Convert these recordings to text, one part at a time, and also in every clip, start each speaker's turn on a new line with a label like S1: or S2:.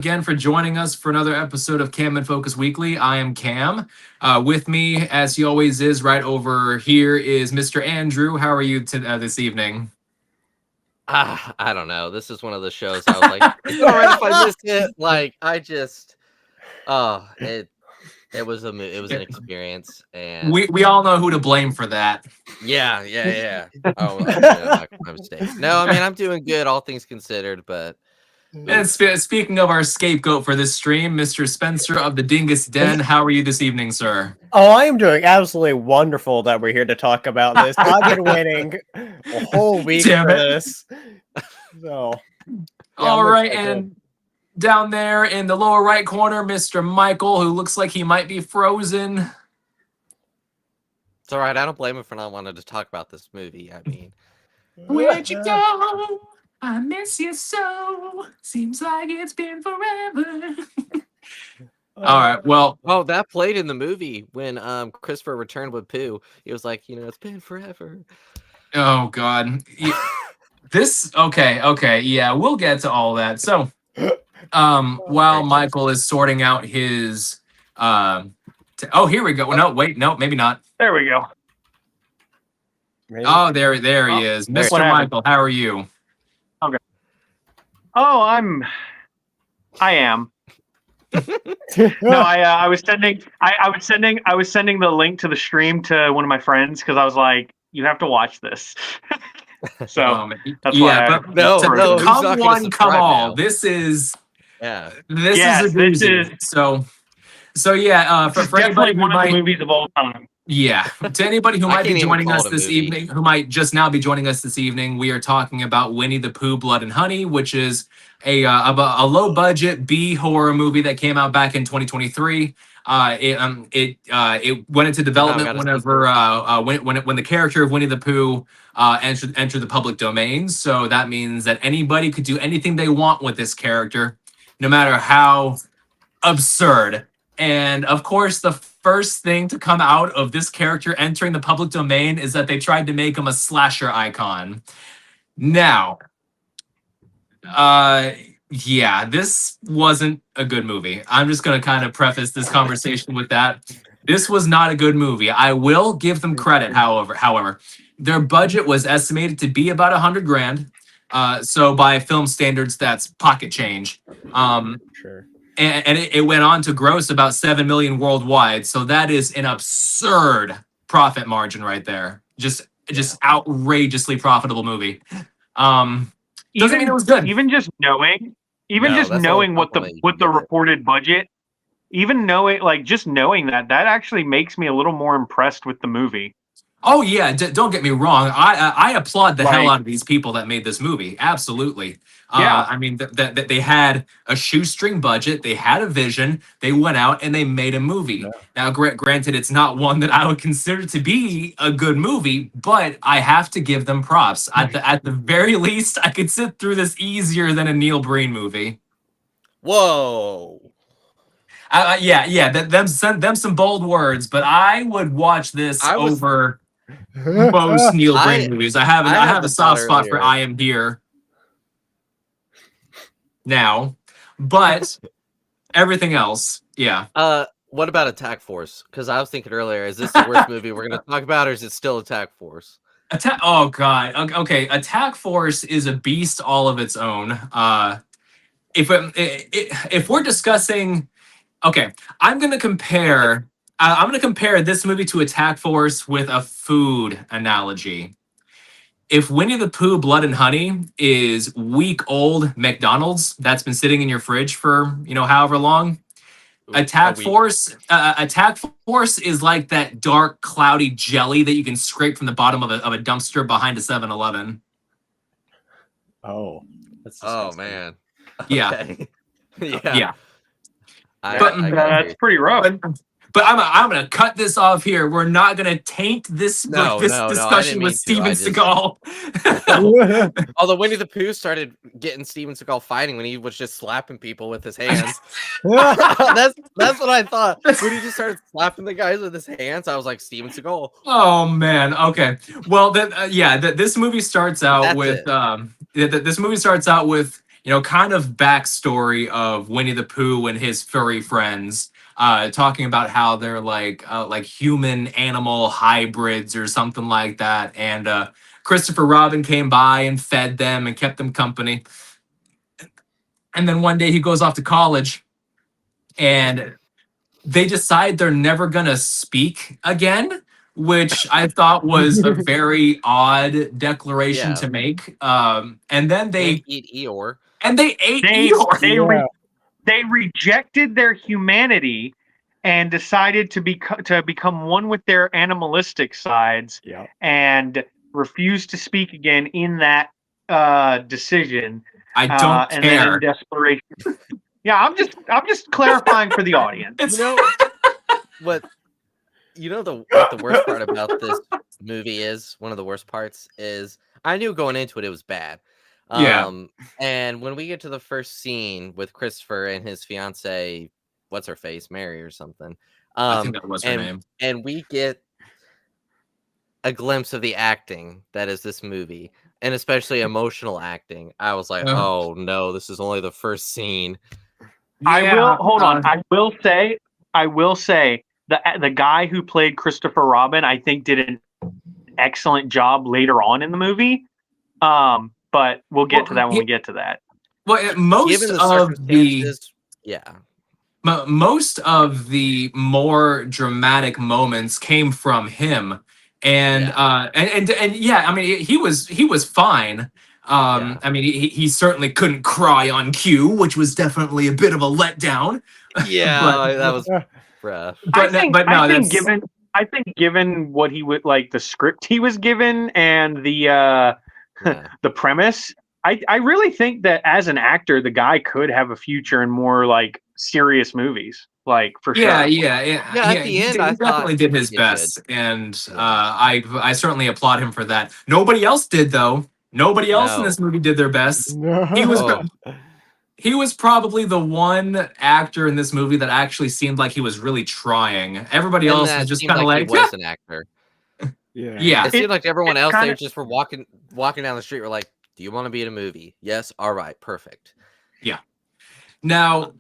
S1: again for joining us for another episode of Cam and Focus Weekly. I am Cam. With me, as he always is, right over here is Mr. Andrew. How are you this evening?
S2: I don't know. This is one of the shows I was like, it's all right if I miss it. Like, it was an experience, and
S1: We all know who to blame for that.
S2: yeah. Oh, not my mistake. No, I mean I'm doing good, all things considered, but.
S1: And speaking of our scapegoat for this stream, Mr. Spencer of the Dingus Den, how are you this evening, sir?
S3: Oh, I am doing absolutely wonderful that we're here to talk about this. I've been waiting a whole week for this. So,
S1: all right, and down there in the lower right corner, Mr. Michael, who looks like he might be frozen.
S2: It's all right. I don't blame him for not wanting to talk about this movie. I mean,
S1: where'd you go? I miss you so. Seems like it's been forever. All right. Well,
S2: that played in the movie when Christopher returned with Pooh. He was like, it's been forever.
S1: Oh God. Okay. Yeah, we'll get to all that. So, while Michael is sorting out his, here we go. No, wait, no, maybe not.
S4: There we go.
S1: Oh, there he is, Mr. Michael. How are you?
S4: Okay. Oh, I am. No, I was sending the link to the stream to one of my friends because I was like, you have to watch this. So that's why.
S1: Come all. This is a doozy. So yeah. For anybody who might,
S4: movies of all time.
S1: Yeah, to anybody who might be joining us this evening, who might just now be joining us this evening, we are talking about Winnie the Pooh, Blood and Honey, which is a low-budget B horror movie that came out back in 2023. It went into development whenever when the character of Winnie the Pooh entered the public domain. So that means that anybody could do anything they want with this character, no matter how absurd. And of course, the first thing to come out of this character entering the public domain is that they tried to make him a slasher icon. Now, this wasn't a good movie. I'm just going to kind of preface this conversation with that. This was not a good movie. I will give them credit, however. Their budget was estimated to be about $100,000. So by film standards, that's pocket change.
S3: Sure.
S1: And it went on to gross about 7 million worldwide. So that is an absurd profit margin right there. Just outrageously profitable movie. Doesn't mean it was good.
S4: Even just knowing what the reported budget, even knowing that actually makes me a little more impressed with the movie.
S1: Oh yeah, don't get me wrong. I applaud the hell out of these people that made this movie. Absolutely.
S4: Yeah.
S1: I mean that they had a shoestring budget, they had a vision, they went out and they made a movie. Yeah. Now, granted, it's not one that I would consider to be a good movie, but I have to give them props. At the very least, I could sit through this easier than a Neil Breen movie.
S2: Whoa.
S1: Them some bold words, but I would watch this over most Neil Breen movies. I have a soft spot for I Am Here now, but everything else, yeah.
S2: What about Attack Force? Because I was thinking earlier, is this the worst movie we're going to talk about, or is it still Attack Force?
S1: Oh God. Okay, Attack Force is a beast all of its own. If we're discussing, okay, I'm gonna compare this movie to Attack Force with a food analogy. If Winnie the Pooh, Blood and Honey is week-old McDonald's that's been sitting in your fridge for however long, Attack Force is like that dark, cloudy jelly that you can scrape from the bottom of a dumpster behind a 7-Eleven.
S3: Oh, that's
S2: man.
S1: Yeah.
S2: Okay.
S1: Yeah.
S4: That's pretty rough.
S1: But I'm gonna cut this off here. We're not gonna taint this discussion with Steven Seagal.
S2: Although Winnie the Pooh started getting Steven Seagal fighting when he was just slapping people with his hands. That's what I thought. When he just started slapping the guys with his hands, I was like, Steven Seagal.
S1: Oh man. Okay. Well, this movie starts out with kind of backstory of Winnie the Pooh and his furry friends, talking about how they're like human animal hybrids or something like that. And Christopher Robin came by and fed them and kept them company. And then one day he goes off to college, and they decide they're never gonna speak again, which I thought was a very odd declaration
S2: Yeah.
S1: to make. And then
S2: And
S1: they
S2: eat Eeyore.
S1: ate
S4: They
S1: Eeyore.
S3: Yeah.
S4: they rejected their humanity and decided to become one with their animalistic sides
S3: Yeah.
S4: and refused to speak again in that decision.
S1: I don't
S4: And then
S1: care.
S4: in desperation. Yeah, I'm just clarifying for the audience.
S1: It's
S2: You know what the worst part about this movie is, one of the worst parts is, I knew going into it was bad.
S1: Yeah.
S2: And when we get to the first scene with Christopher and his fiance, what's her face, Mary or something.
S1: I think that was her name.
S2: And we get a glimpse of the acting that is this movie, and especially emotional acting. I was like, oh no, this is only the first scene.
S4: I will hold on. I will say the guy who played Christopher Robin, I think, did an excellent job later on in the movie. But we'll get to that when we get to that.
S1: Well, most of the more dramatic moments came from him, and yeah, I mean, he was fine. I mean, he certainly couldn't cry on cue, which was definitely a bit of a letdown.
S2: Yeah, that was rough.
S4: I think given what he would like, the script he was given and the the premise, I really think that as an actor, the guy could have a future in more like serious movies, like for sure.
S2: At the end,
S1: he definitely did his best, and
S2: Yeah.
S1: I certainly applaud him for that. Nobody else did, though. Nobody else in this movie did their best. He was probably the one actor in this movie that actually seemed like he was really trying. Everybody else was just kind of like,
S2: he was an actor.
S3: Yeah.
S2: It seemed like everyone else,
S4: kinda,
S2: they just were walking down the street, were like, do you want to be in a movie? Yes. All right. Perfect.
S1: Yeah. Now,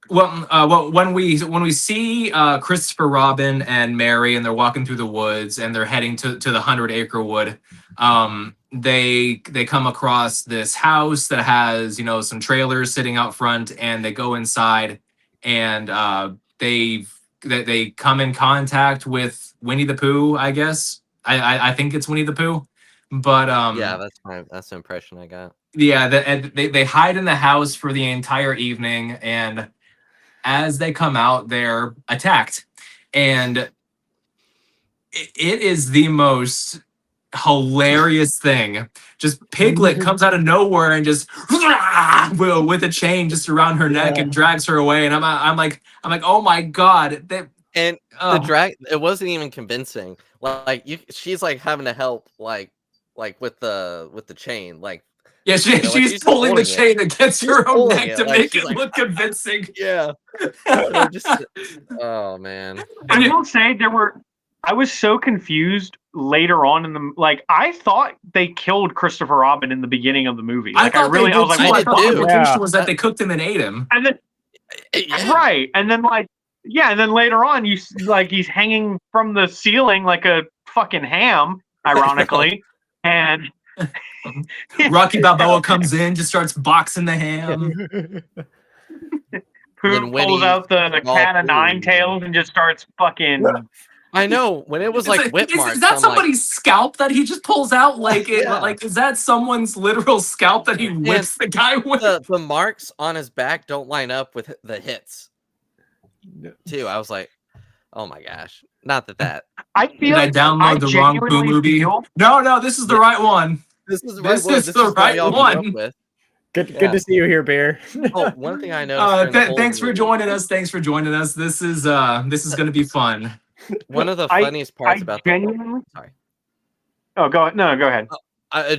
S1: when we see Christopher Robin and Mary, and they're walking through the woods and they're heading to the 100-acre wood, they come across this house that has some trailers sitting out front, and they go inside, and they come in contact with Winnie the Pooh. I guess I think it's Winnie the Pooh, but
S2: yeah, that's the impression I got.
S1: Yeah, they hide in the house for the entire evening, and as they come out, they're attacked, and it is the most hilarious thing. Just Piglet comes out of nowhere and just with a chain just around her neck and drags her away, and I'm like, oh my god!
S2: The drag, it wasn't even convincing. She's like having to help like with the chain, like.
S1: Yeah, she's pulling the chain against her own neck to make it look convincing.
S2: Yeah. Oh man.
S4: I will say I was so confused later on in the I thought they killed Christopher Robin in the beginning of the movie.
S1: I thought the implication was that they cooked him and ate him.
S4: And then right, and then and then later on he's hanging from the ceiling like a fucking ham, ironically, and.
S1: Rocky Balboa comes in, just starts boxing the ham.
S4: Pooh pulls out the cat of nine tails and just starts fucking.
S2: I know, when it was like whip marks.
S1: Is that somebody's scalp that he just pulls out? Like is that someone's literal scalp that he whips the guy with?
S2: The marks on his back don't line up with the hits. Too, I was like, oh my gosh. Not that.
S4: I feel.
S1: Did I download the wrong Pooh movie? No, this is the right one.
S2: This is
S1: the right one.
S3: Good to see you here, Bear.
S2: Oh, one thing I noticed.
S1: Thanks for joining us. This is going to be fun.
S2: One of the funniest parts about
S4: genuinely.
S2: Sorry.
S4: Oh, go ahead. No, go ahead.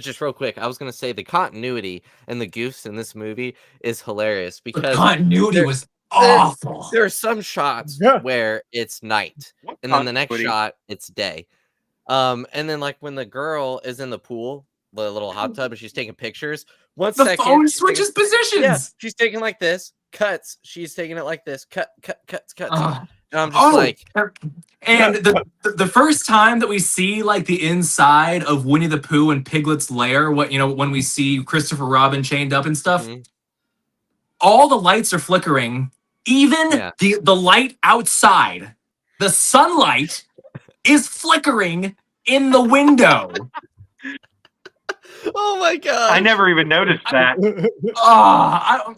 S2: Just real quick, I was gonna say the continuity and the goofs in this movie is hilarious because
S1: the continuity was awful.
S2: There are some shots where it's night, and then the next shot it's day. And then like when the girl is in the pool the little hot tub and she's taking pictures. One
S1: The
S2: second,
S1: phone
S2: she's
S1: switches
S2: taking,
S1: positions.
S2: yeah, she's taking like this, cuts. She's taking it like this, cuts.
S1: Ugh.
S2: And I'm just like,
S1: and the first time that we see like the inside of Winnie the Pooh and Piglet's lair, when we see Christopher Robin chained up and stuff, all the lights are flickering. Even the light outside, the sunlight is flickering in the window.
S2: oh my god!
S4: I never even noticed that.
S1: I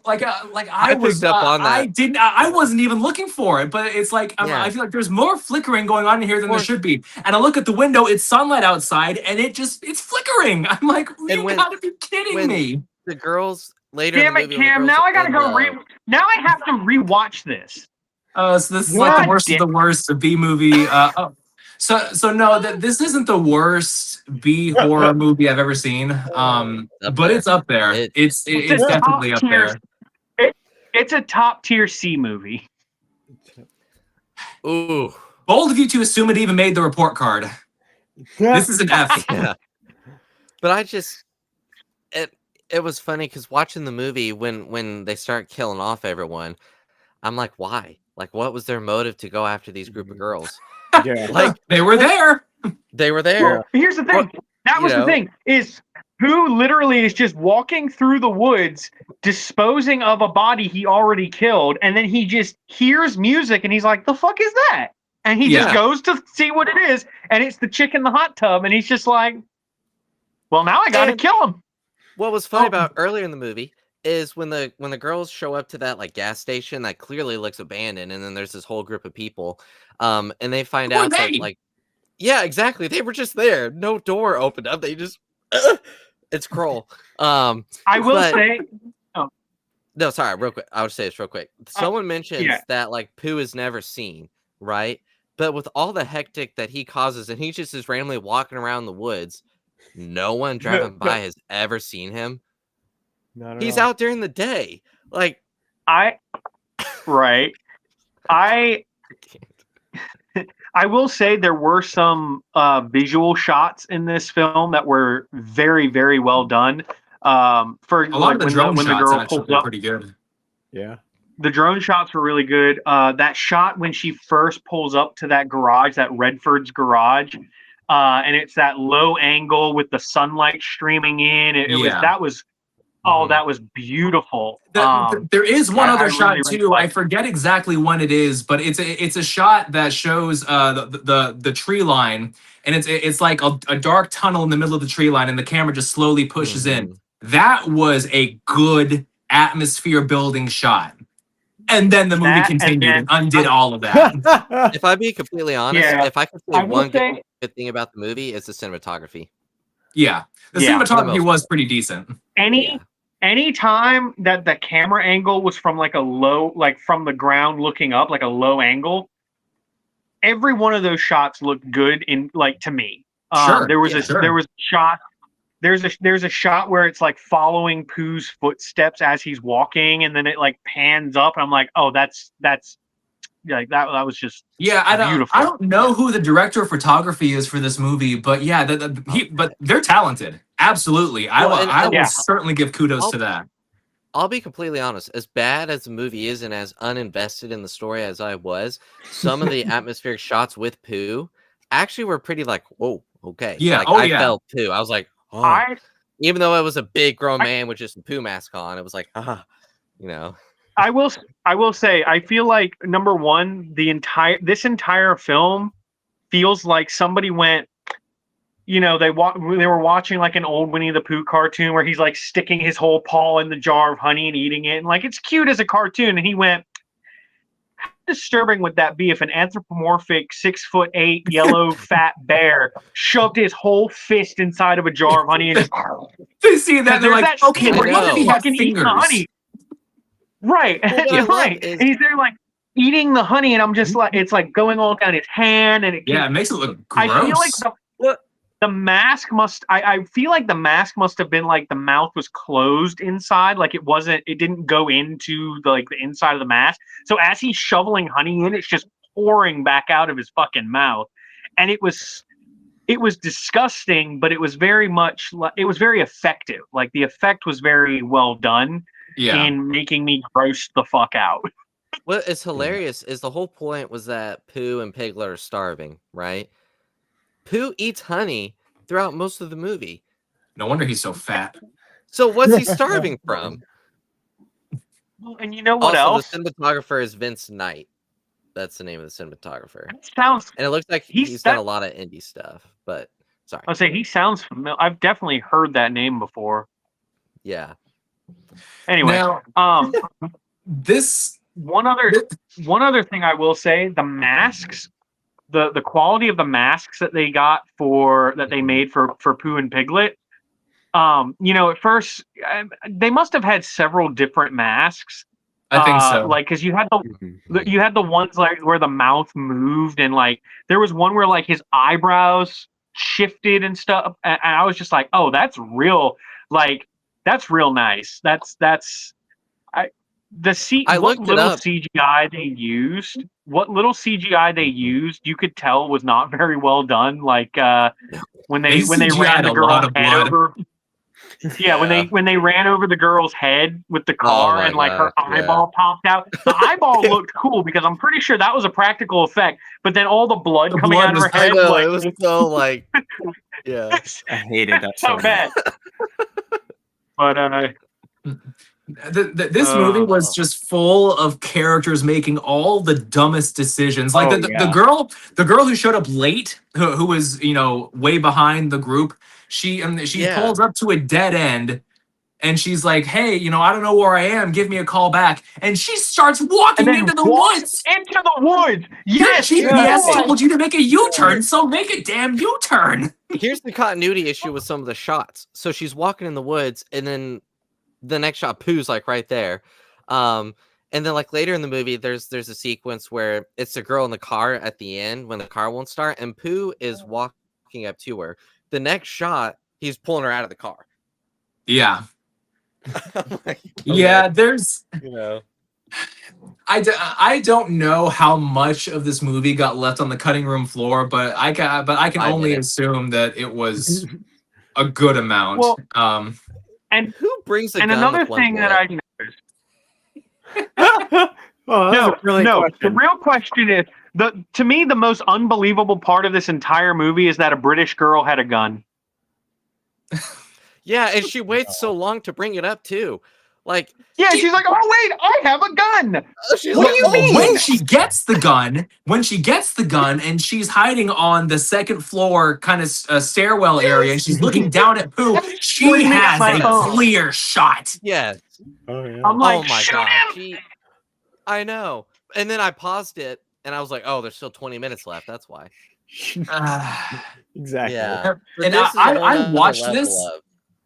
S2: picked up on that.
S1: I wasn't even looking for it, but it's like I feel like there's more flickering going on in here than there should be. And I look at the window, it's sunlight outside, and it's flickering. I'm like, you gotta be kidding me.
S2: The girls later.
S4: Damn it, Cam! Now I gotta go now I have to rewatch this.
S1: So this is like the worst of the worst B movie. So no, this isn't the worst B horror movie I've ever seen. But it's up there. It's definitely up there.
S4: It's a top tier C movie.
S2: Ooh,
S1: bold of you to assume it even made the report card. This is an F.
S2: Yeah. But it was funny because watching the movie when they start killing off everyone, I'm like, why? Like, what was their motive to go after these group of girls?
S3: Yeah,
S1: like they were there.
S2: They were there.
S4: Well, here's the thing. That was the thing. Is Pooh literally is just walking through the woods, disposing of a body he already killed, and then he just hears music, and he's like, "The fuck is that?" And he just goes to see what it is, and it's the chick in the hot tub, and he's just like, "Well, now I gotta kill him."
S2: What was funny about earlier in the movie is when the girls show up to that like gas station that clearly looks abandoned, and then there's this whole group of people, and they find out that like, yeah, exactly, they were just there, no door opened up, they just it's Kroll.
S4: I will say,
S2: no, sorry, real quick, I would say this real quick. Someone mentions that like Pooh is never seen, right? But with all the hectic that he causes, and he just is randomly walking around the woods, no one driving by has ever seen him. He's out during the day. Like
S4: I will say there were some visual shots in this film that were very, very well done. For
S1: a lot of the drone shots
S4: the girl
S1: actually
S4: pulls up,
S1: pretty good.
S3: Yeah.
S4: The drone shots were really good. That shot when she first pulls up to that garage, that Redford's garage, and it's that low angle with the sunlight streaming in. That was beautiful.
S1: There is one other shot too. I forget exactly when it is, but it's a shot that shows the tree line, and it's like a dark tunnel in the middle of the tree line, and the camera just slowly pushes in. That was a good atmosphere building shot. And then the movie continued and undid all of that.
S2: If I be completely honest, if I could say one good thing about the movie, it's the cinematography.
S1: Yeah, the cinematography was pretty decent.
S4: Any time that the camera angle was from like a low, like from the ground looking up, like a low angle, every one of those shots looked good in like to me. There was a shot. There's a shot where it's like following Pooh's footsteps as he's walking, and then it like pans up, and I'm like, oh, that's like that was just beautiful.
S1: I don't know who the director of photography is for this movie, but but they're talented. Absolutely. I will certainly give kudos to that.
S2: I'll be completely honest. As bad as the movie is and as uninvested in the story as I was, some of the atmospheric shots with Pooh actually were pretty like, whoa, okay.
S1: Yeah.
S2: Like, I felt Pooh. I was like, oh. Even though it was a big grown man with just a Pooh mask on, it was like, you know.
S4: I will say, I feel like number one, this entire film feels like somebody went, you know, they were watching like an old Winnie the Pooh cartoon where he's like sticking his whole paw in the jar of honey and eating it, and like it's cute as a cartoon, and he went, how disturbing would that be if an anthropomorphic 6'8" yellow fat bear shoved his whole fist inside of a jar of honey and just
S1: they see that they're like, okay, we're gonna fucking eat the honey.
S4: Right, right. And he's there like eating the honey, and I'm just like, it's like going all down his hand, and it
S1: makes it look gross.
S4: I feel like the mask must. I feel like the mask must have been like the mouth was closed inside, like it didn't go into the inside of the mask. So as he's shoveling honey in, it's just pouring back out of his fucking mouth, and it was it was disgusting, but it was very much it was very effective. Like the effect was very well done in making me gross the fuck out.
S2: What is hilarious is the whole point was that Pooh and Piglet are starving, right? Pooh eats honey throughout most of the movie.
S1: No wonder he's so fat.
S2: So what's he starving from?
S4: Well, and you know what
S2: also,
S4: else?
S2: The cinematographer is Vince Knight. That's the name of the cinematographer.
S4: Sounds.
S2: And it looks like he's done a lot of indie stuff. But sorry,
S4: I'll say he sounds familiar. I've definitely heard that name before.
S2: Yeah.
S4: Anyway,
S1: now, this
S4: one other thing I will say: the masks, the quality of the masks that they got that they made for Pooh and Piglet. You know, at first they must have had several different masks.
S1: I think so.
S4: Like, because you had the ones like where the mouth moved, and like there was one where like his eyebrows shifted and stuff, and I was just like, oh, that's real. Like, that's real nice. What little CGI they used, you could tell was not very well done. Like when they ran the girl's head over. Yeah, when they ran over the girl's head with the car and like her eyeball popped out. The eyeball looked cool because I'm pretty sure that was a practical effect. But then all the blood coming out of her head,
S2: it was so like, yeah,
S3: I hated that
S4: so bad. But
S1: this movie was just full of characters making all the dumbest decisions. Like the girl who showed up late, who was way behind the group. She pulls up to a dead end, and she's like, "Hey, I don't know where I am. Give me a call back." And she starts walking into the woods.
S4: Into the woods. Yes,
S1: GPS told you to make a U-turn, so make a damn U-turn.
S2: Here's the continuity issue with some of the shots. So she's walking in the woods, and then the next shot, Pooh's like right there. And then like later in the movie, there's a sequence where it's the girl in the car at the end when the car won't start, and Pooh is walking up to her. The next shot, he's pulling her out of the car.
S1: Yeah.
S2: Like,
S1: yeah, there's
S2: I
S1: don't know how much of this movie got left on the cutting room floor, but I can only assume that it was a good amount.
S4: Well,
S2: and who brings a gun
S4: another
S2: with
S4: thing that I noticed.
S3: The
S4: real question is to me the most unbelievable part of this entire movie is that a British girl had a gun.
S2: Yeah, and she waits so long to bring it up too. Like,
S4: yeah, she's like, "Oh wait, I have a gun."
S1: What do you mean? When she gets the gun, and she's hiding on the second floor, kind of stairwell area, and she's looking down at Pooh. She has a clear shot.
S2: Yes.
S3: Oh yeah.
S4: I'm like,
S2: oh my
S4: shoot
S2: god.
S4: him!
S2: I know. And then I paused it, and I was like, "Oh, there's still 20 minutes left. That's why."
S3: Exactly.
S2: Yeah.
S1: And I watched this.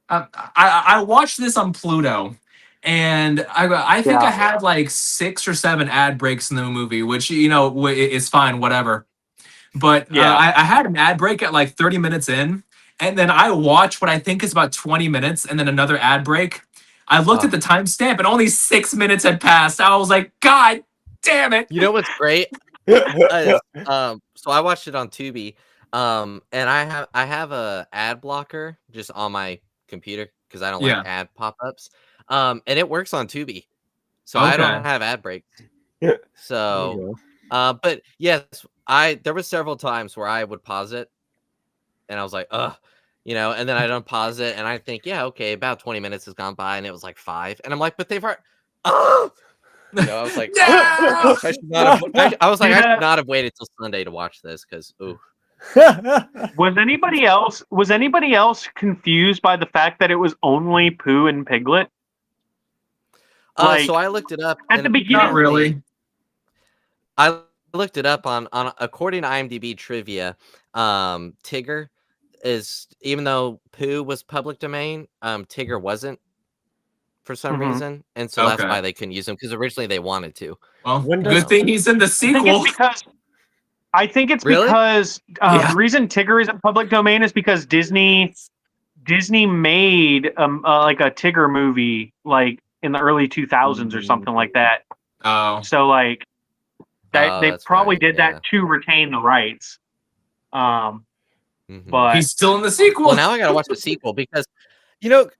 S1: I watched this on Pluto, and I think I had like 6 or 7 ad breaks in the movie, which is fine, whatever. But I had an ad break at like 30 minutes in, and then I watched what I think is about 20 minutes, and then another ad break. I looked at the timestamp, and only 6 minutes had passed. I was like, God damn it!
S2: You know what's great? So I watched it on Tubi, and I have a ad blocker just on my computer because I don't like ad pop-ups. And it works on Tubi, so I don't have ad breaks. So, but yes, there were several times where I would pause it, and I was like, ugh, and then I'd unpause it, and I think, yeah, okay, about 20 minutes has gone by, and it was like 5, and I'm like, but they've already, I was like,
S1: no!
S2: I should not have waited till Sunday to watch this because, ooh.
S4: Was anybody else confused by the fact that it was only Pooh and Piglet?
S2: So I looked it up
S4: at the beginning.
S1: Not really.
S2: I looked it up on according to IMDb trivia. Tigger is, even though Pooh was public domain, Tigger wasn't for some reason, and so that's why they couldn't use him because originally they wanted to.
S1: Well, good thing he's in the sequel.
S4: I think it's because the reason Tigger isn't public domain is because Disney made like a Tigger movie like in the early 2000s or something like that.
S1: Oh,
S4: so like they probably did that to retain the rights. But
S1: He's still in the sequel.
S2: Well, now I gotta watch the sequel because,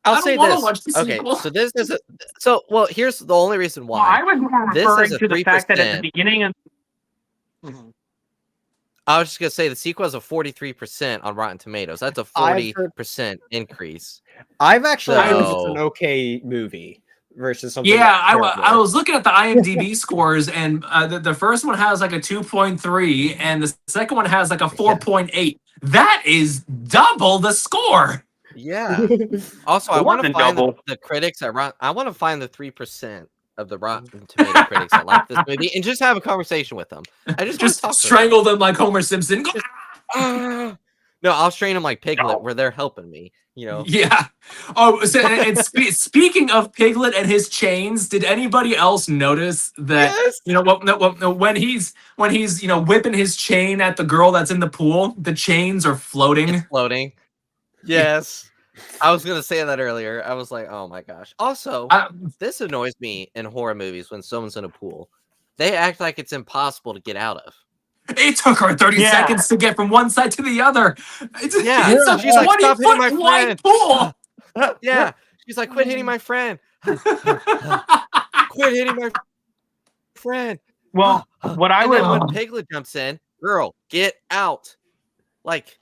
S2: I'll say
S1: wanna
S2: this.
S1: watch the
S2: Okay,
S1: sequel.
S2: so this is well. Here's the only reason
S4: well,
S2: why.
S4: I was more
S2: This
S4: referring
S2: is a
S4: to the fact that at the
S2: 3%.
S4: beginning of
S2: I was just gonna say the sequel has a 43% on Rotten Tomatoes. That's a
S3: I've
S2: 40% increase.
S3: I've actually heard it's
S2: So-
S3: an okay movie versus something.
S1: Yeah, I
S3: terrible.
S1: was looking at the IMDb scores, and the first one has like a 2.3, and the second one has like a 4.8. That is double the score.
S2: Yeah. Also, I
S4: More
S2: want to
S4: than
S2: find
S4: double.
S2: the critics at Rotten. I want to find the 3% of the Rotten Tomato critics that like this movie and just have a conversation with them. I just want to talk
S1: Just strangle them like Homer Simpson.
S2: to them. No, I'll strain them like Piglet,
S4: No.
S2: where they're helping me.
S1: Yeah. Oh, so, and speaking of Piglet and his chains, did anybody else notice that?
S2: Yes.
S1: When he's whipping his chain at the girl that's in the pool, the chains are floating.
S2: It's floating. Yes. I was gonna say that earlier. I was like, oh my gosh. Also, this annoys me in horror movies when someone's in a pool. They act like it's impossible to get out of.
S1: It took her 30
S4: Yeah.
S1: seconds to get from one side to the other. It's a
S2: She's like,
S1: 20
S2: "Stop hitting my
S1: foot wide
S2: friend."
S1: pool.
S2: Yeah. She's like, quit hitting my friend. Quit hitting my friend.
S4: well, what I
S2: And
S4: would
S2: then when Piglet jumps in, girl, get out. Like,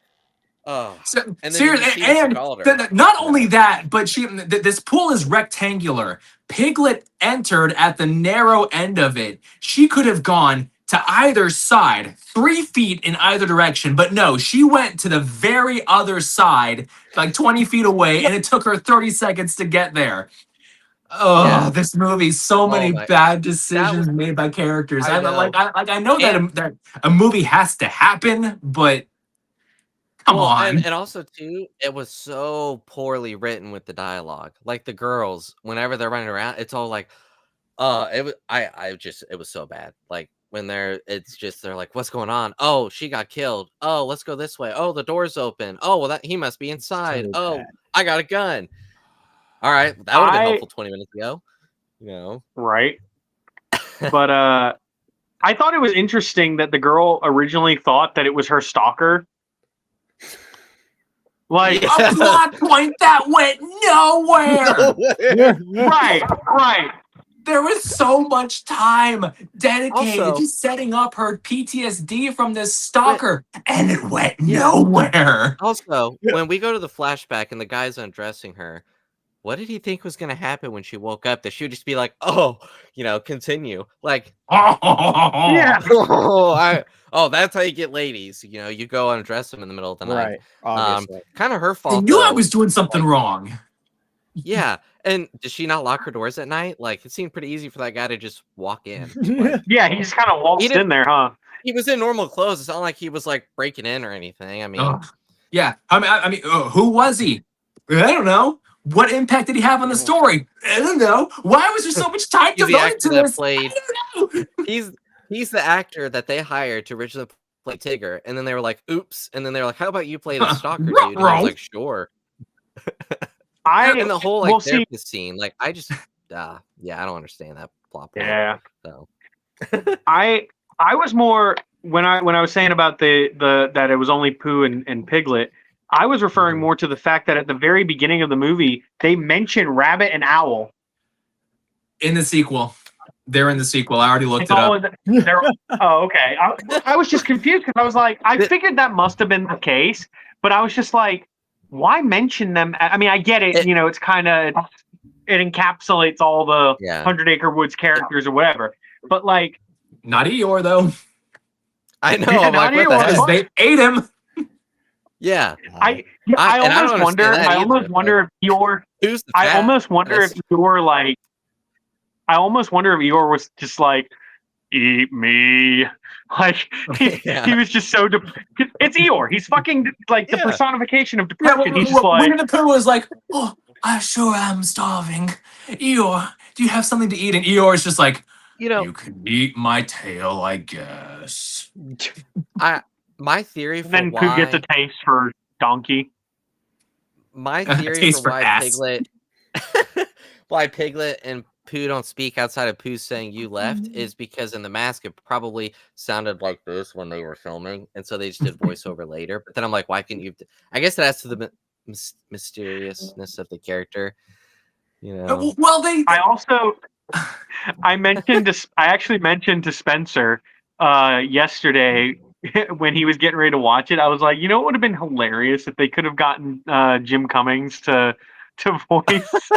S2: oh.
S1: So,
S2: And then
S1: seriously,
S2: you see the
S1: and
S2: scalder.
S1: not only that, but this pool is rectangular. Piglet entered at the narrow end of it. She could have gone to either side, 3 feet in either direction, but no, she went to the very other side, like 20 feet away, and it took her 30 seconds to get there. Oh,
S2: Yeah.
S1: this movie, so many
S2: my-
S1: bad decisions
S2: was-
S1: made by characters.
S2: I
S1: I know
S2: And-
S1: that a movie has to happen, but come on.
S2: And also too, it was so poorly written with the dialogue. Like the girls, whenever they're running around, it's all like, it was it was so bad. Like when they're like, what's going on? Oh, she got killed. Oh, let's go this way. Oh, the door's open. Oh, well, he must be inside.
S3: So
S2: Oh,
S3: bad.
S2: I got a gun. All right, that would have been helpful 20 minutes ago.
S4: right. But I thought it was interesting that the girl originally thought that it was her stalker. Like,
S1: A plot point that went nowhere.
S4: right.
S1: There was so much time dedicated
S2: Also-
S1: to setting up her PTSD from this stalker, and it went nowhere.
S2: Also, when we go to the flashback and the guy's undressing her, what did he think was going to happen when she woke up? That she would just be like, oh, continue. Like,
S4: Yeah.
S2: that's how you get ladies. You go undress them in the middle of the night.
S3: Right, obviously.
S2: Kind of her
S1: I
S2: fault.
S1: knew I
S2: though.
S1: was doing something wrong.
S2: Yeah. And does she not lock her doors at night? Like, it seemed pretty easy for that guy to just walk in. Like,
S4: Yeah, he just kind of waltzed in there, huh?
S2: he was in normal clothes. It's not like he was like breaking in or anything. I mean,
S1: Ugh. Yeah, I mean, who was he? I don't know. What impact did he have on the story? I don't know. Why was there so much time
S2: he's the
S1: devoted
S2: actor
S1: to
S2: that
S1: this?
S2: played.
S1: I don't know.
S2: He's the actor that they hired to originally play Tigger, and then they were like, "Oops!" And then they were like, "How about you play the stalker dude?" And I was like, "Sure." And the whole
S4: well, see-
S2: therapist scene, like, I just, I don't understand that plot point.
S4: Yeah.
S2: So
S4: I was more when I was saying about the that it was only Pooh and Piglet. I was referring more to the fact that at the very beginning of the movie they mention Rabbit and Owl.
S1: In the sequel. They're in the sequel. I already looked
S4: It's
S1: it up.
S4: always, oh, okay. I was just confused because I was like, I figured that must have been the case, but I was just like, why mention them? I mean, I get it. It's kind of it encapsulates all the 100 Acre Woods characters or whatever, but like,
S1: Not Eeyore, though.
S2: I know.
S4: Yeah,
S2: I'm like,
S4: not
S2: what the
S4: Eeyore.
S2: heck?
S1: Because they ate him.
S2: Yeah.
S4: I
S2: and I
S4: almost
S2: don't
S4: wonder.
S2: understand that
S4: I
S2: either,
S4: almost wonder if you're.
S2: Who's the
S4: I
S2: fat?
S4: almost wonder if you're like. I almost wonder if Eeyore was just like, eat me. Like he was just so. It's Eeyore. He's fucking like the personification of depression. He's just like.
S1: Winnie the Pooh was like, "Oh, I sure am starving. Eeyore, do you have something to eat?" And Eeyore is just like, "You can eat my tail, I guess."
S2: My theory for
S4: Then
S2: why
S4: Pooh gets a taste for donkey.
S2: My theory
S1: Taste
S2: for
S1: for
S2: why
S1: ass.
S2: Piglet, why Piglet and Pooh don't speak outside of Pooh saying you left is because in The Mask it probably sounded like this when they were filming, and so they just did voiceover later. But then I'm like, why couldn't you? I guess it adds to the mysteriousness of the character. You know.
S1: Well, they.
S4: I actually mentioned to Spencer yesterday when he was getting ready to watch it. I was like, you know, it would have been hilarious if they could have gotten Jim Cummings to voice.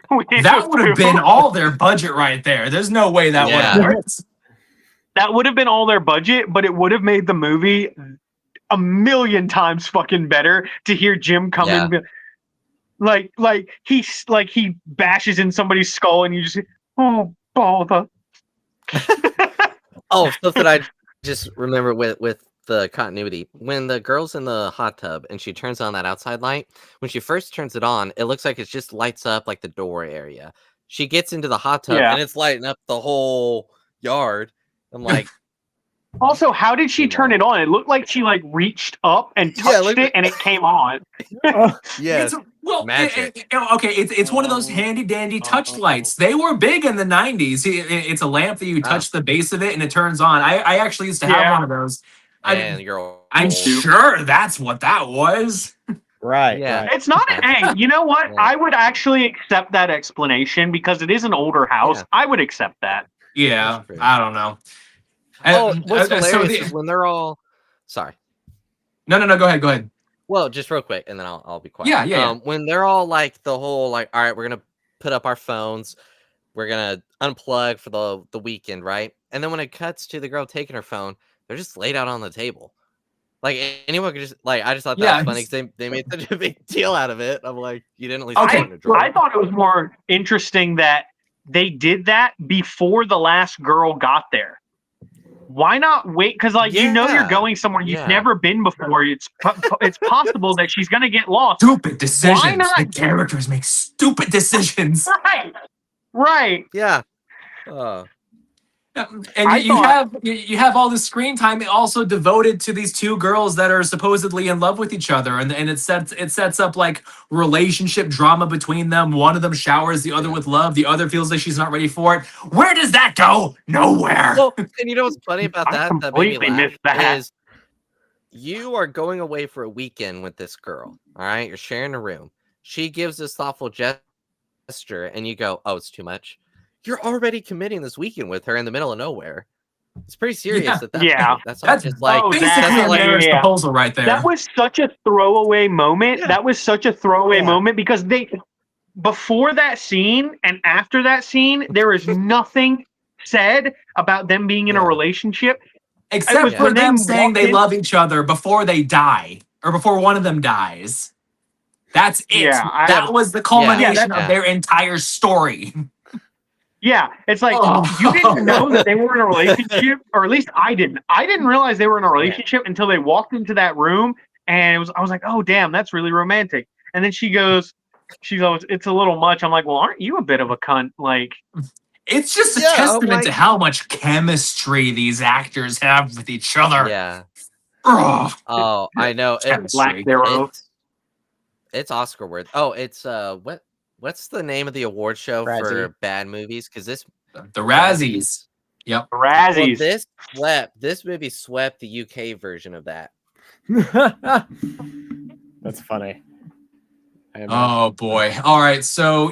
S1: That would have been all their budget right there. There's no way that would have worked.
S4: That would have been all their budget, but it would have made the movie a million times fucking better to hear Jim Cummings. Yeah. Like he bashes in somebody's skull and you just oh bother.
S2: Oh, something I just remember with the continuity. When the girl's in the hot tub and she turns on that outside light, when she first turns it on, it looks like it just lights up like the door area. She gets into the hot tub and it's lighting up the whole yard. I'm like,
S4: also, how did she turn it on? It looked like she like reached up and touched it and it came on.
S2: Yeah.
S1: It's one of those handy dandy touch lights. They were big in the 90s. It's a lamp that you touch the base of it and it turns on. I actually used to have one of those. I'm sure that's what that was.
S3: Right.
S2: Yeah.
S3: Right.
S4: It's not. Hey, you know what? I would actually accept that explanation because it is an older house. Yeah. I would accept that.
S1: Yeah. I don't know.
S2: What's hilarious is when they're all. Sorry.
S1: No. Go ahead.
S2: Well, just real quick, and then I'll be quiet.
S1: Yeah.
S2: When they're all like the whole like, all right, we're gonna put up our phones, we're gonna unplug for the weekend, right? And then when it cuts to the girl taking her phone, they're just laid out on the table. Like anyone could just like. I just thought that was funny because they made such a big deal out of it. I'm like, you didn't at least.
S4: I thought it was more interesting that they did that before the last girl got there. Why not wait? Because you're going somewhere you've never been before. It's possible that she's gonna get lost.
S1: Stupid decisions. Why not? The characters make stupid decisions.
S4: Right.
S2: Yeah.
S1: And you have all this screen time also devoted to these two girls that are supposedly in love with each other, and it sets up like relationship drama between them. One of them showers the other with love. The other feels like she's not ready for it. Where does that go? Nowhere.
S2: Well, and you know what's funny about that? That made me laugh is you are going away for a weekend with this girl. All right, you're sharing a room. She gives this thoughtful gesture, and you go, "Oh, it's too much." You're already committing this weekend with her in the middle of nowhere. It's pretty serious at that point. That's just like
S1: basically a marriage proposal right there.
S4: That was such a throwaway moment. Yeah. That was such a throwaway moment because before that scene and after that scene, there is nothing said about them being in a relationship.
S1: Except for them saying they love each other before they die or before one of them dies. That's it. Yeah, that was the culmination of their entire story.
S4: Yeah, it's like you didn't know that they were in a relationship, or at least I didn't. I didn't realize they were in a relationship until they walked into that room, and I was like, oh damn, that's really romantic. And then she goes, it's a little much. I'm like, well, aren't you a bit of a cunt? Like,
S1: it's just a testament to how much chemistry these actors have with each other.
S2: Yeah.
S1: Oh,
S2: I know. It's Oscar worth. Oh, it's What's the name of the award show for bad movies? Because
S1: the Razzies. Yep.
S4: The Razzies.
S2: Well, this movie swept the UK version of that.
S3: That's funny.
S1: Oh boy. All right. So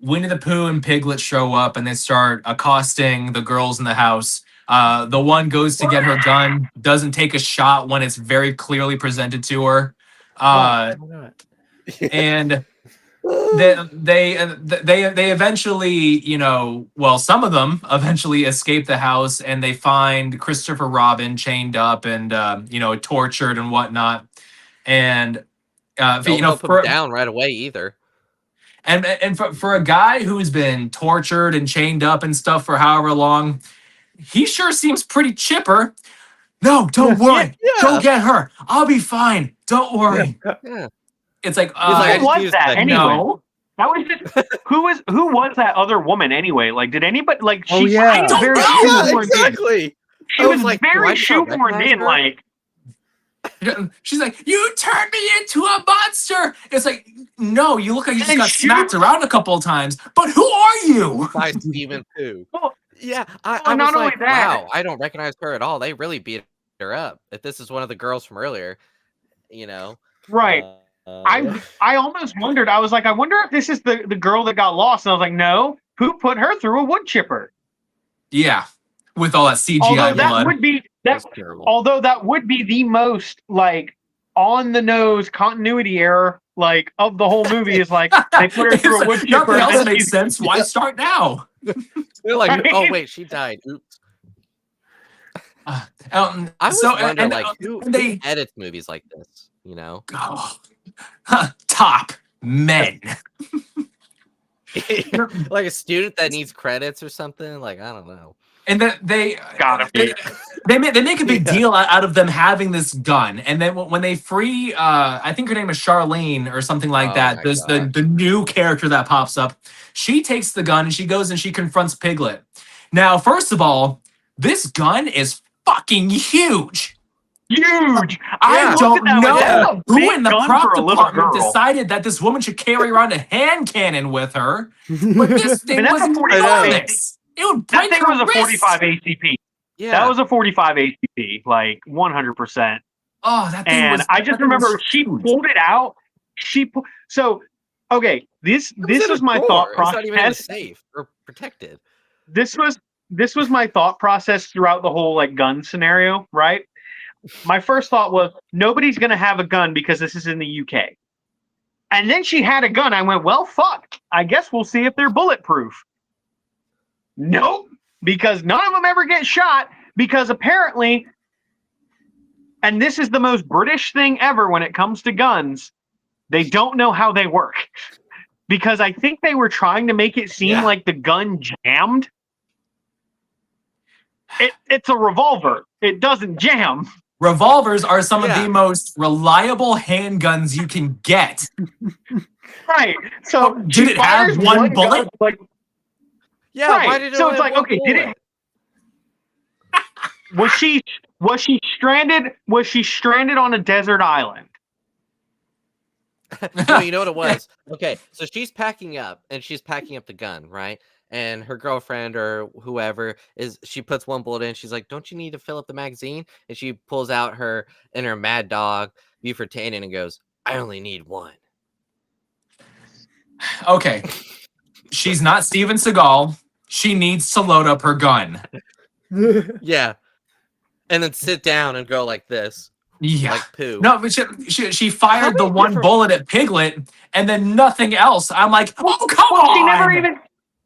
S1: Winnie the Pooh and Piglet show up and they start accosting the girls in the house. The one goes to get her gun, doesn't take a shot when it's very clearly presented to her. And they eventually, some of them eventually escape the house and they find Christopher Robin chained up and tortured and whatnot. And
S2: don't put him down right away either.
S1: And for a guy who's been tortured and chained up and stuff for however long, he sure seems pretty chipper. No, don't worry. Go get her. I'll be fine. Don't worry.
S2: Yeah.
S1: It's like,
S4: who was that anyway? No. That was just who was that other woman anyway? Like, did anybody like? She
S1: I don't know.
S2: Exactly.
S4: She was like very shoehorned in. Like,
S1: She's like, "You turned me into a monster." It's like, no, you look like you just
S4: And
S1: got
S4: she
S1: smacked around a couple of times. But who are you?
S2: By Stephen Pooh.
S4: Well,
S2: Yeah, I
S4: well,
S2: was
S4: not only
S2: like,
S4: that-
S2: wow, I don't recognize her at all. They really beat her up. If this is one of the girls from earlier, you know.
S4: right.
S2: Yeah.
S4: I almost wondered. I was like, I wonder if this is the girl that got lost. And I was like, no. Who put her through a wood chipper?
S1: Yeah, with all that CGI
S4: Although that
S1: blood.
S4: would be
S2: That's
S4: that.
S2: terrible.
S4: Although that would be the most like on the nose continuity error like of the whole movie is like they put her
S1: It's
S4: through a
S1: like,
S4: wood chipper.
S1: nothing
S4: and
S1: else
S4: then
S1: makes
S4: she's-
S1: sense. Why start now?
S2: They're like,
S4: Right?
S2: oh wait, she died. Oops. I always
S1: So
S2: wonder,
S1: and,
S2: like, who
S1: they
S2: edits movies like this? You know,
S1: oh, top men.
S2: like a student that needs credits or something. Like, I don't know.
S1: And then they
S4: Gotta be.
S1: they make a big
S2: Yeah.
S1: deal out of them having this gun, and then when they free, I think her name is Charlene or something like
S2: Oh
S1: that.
S2: my
S1: There's
S2: God.
S1: the new character that pops up. She takes the gun and she goes and she confronts Piglet. Now, first of all, this gun is fucking huge.
S4: Huge.
S1: I
S4: looked
S1: don't
S4: at that, like,
S1: know
S4: that's a
S1: who
S4: big
S1: in the
S4: gun
S1: prop
S4: for a little
S1: department
S4: girl.
S1: decided that this woman should carry around a hand cannon with her. But this thing
S4: And that's
S1: was
S4: a 45
S1: enormous. It would
S4: That
S1: break
S4: thing
S1: her
S4: was a
S1: wrist.
S4: 45 ACP.
S2: Yeah,
S4: That was a 45 ACP, like 100%.
S1: Oh, that thing
S4: And
S1: was.
S4: I
S1: that
S4: just
S1: thing was
S4: remember she
S1: huge.
S4: pulled it out. So okay, this was my thought
S2: It's not even in a
S4: process.
S2: safe or protected.
S4: This was my thought process throughout the whole like gun scenario, right? My first thought was nobody's gonna have a gun because this is in the UK. And then she had a gun. I went, well, fuck. I guess we'll see if they're bulletproof. Nope, because none of them ever get shot. Because apparently, and this is the most British thing ever when it comes to guns, they don't know how they work. Because I think they were trying to make it seem
S2: Yeah.
S4: like the gun jammed. It's a revolver. It doesn't jam.
S1: Revolvers are some of
S2: Yeah.
S1: the most reliable handguns you can get.
S4: Right. So
S1: Did
S4: she
S1: it have
S4: fires
S1: one bullet?
S4: gun, like
S2: Yeah,
S4: Right.
S2: why did it
S4: So
S2: only
S4: it's
S2: have
S4: like,
S2: one
S4: okay, did
S2: bullet?
S4: was she stranded? Was she stranded on a desert island?
S2: No, you know what it was? Okay, so she's packing up and she's packing up the gun, right? And her girlfriend or whoever she puts one bullet in. She's like, "Don't you need to fill up the magazine?" And she pulls out her inner Mad Dog Buford Tannen and goes, "I only need one."
S1: Okay. She's not Steven Seagal. She needs to load up her gun.
S2: Yeah, and then sit down and go like this,
S1: Yeah.
S2: like Pooh.
S1: No, but she fired the
S2: many
S1: one
S2: different-
S1: bullet at Piglet and then nothing else. I'm like, oh, come
S4: Well,
S1: on.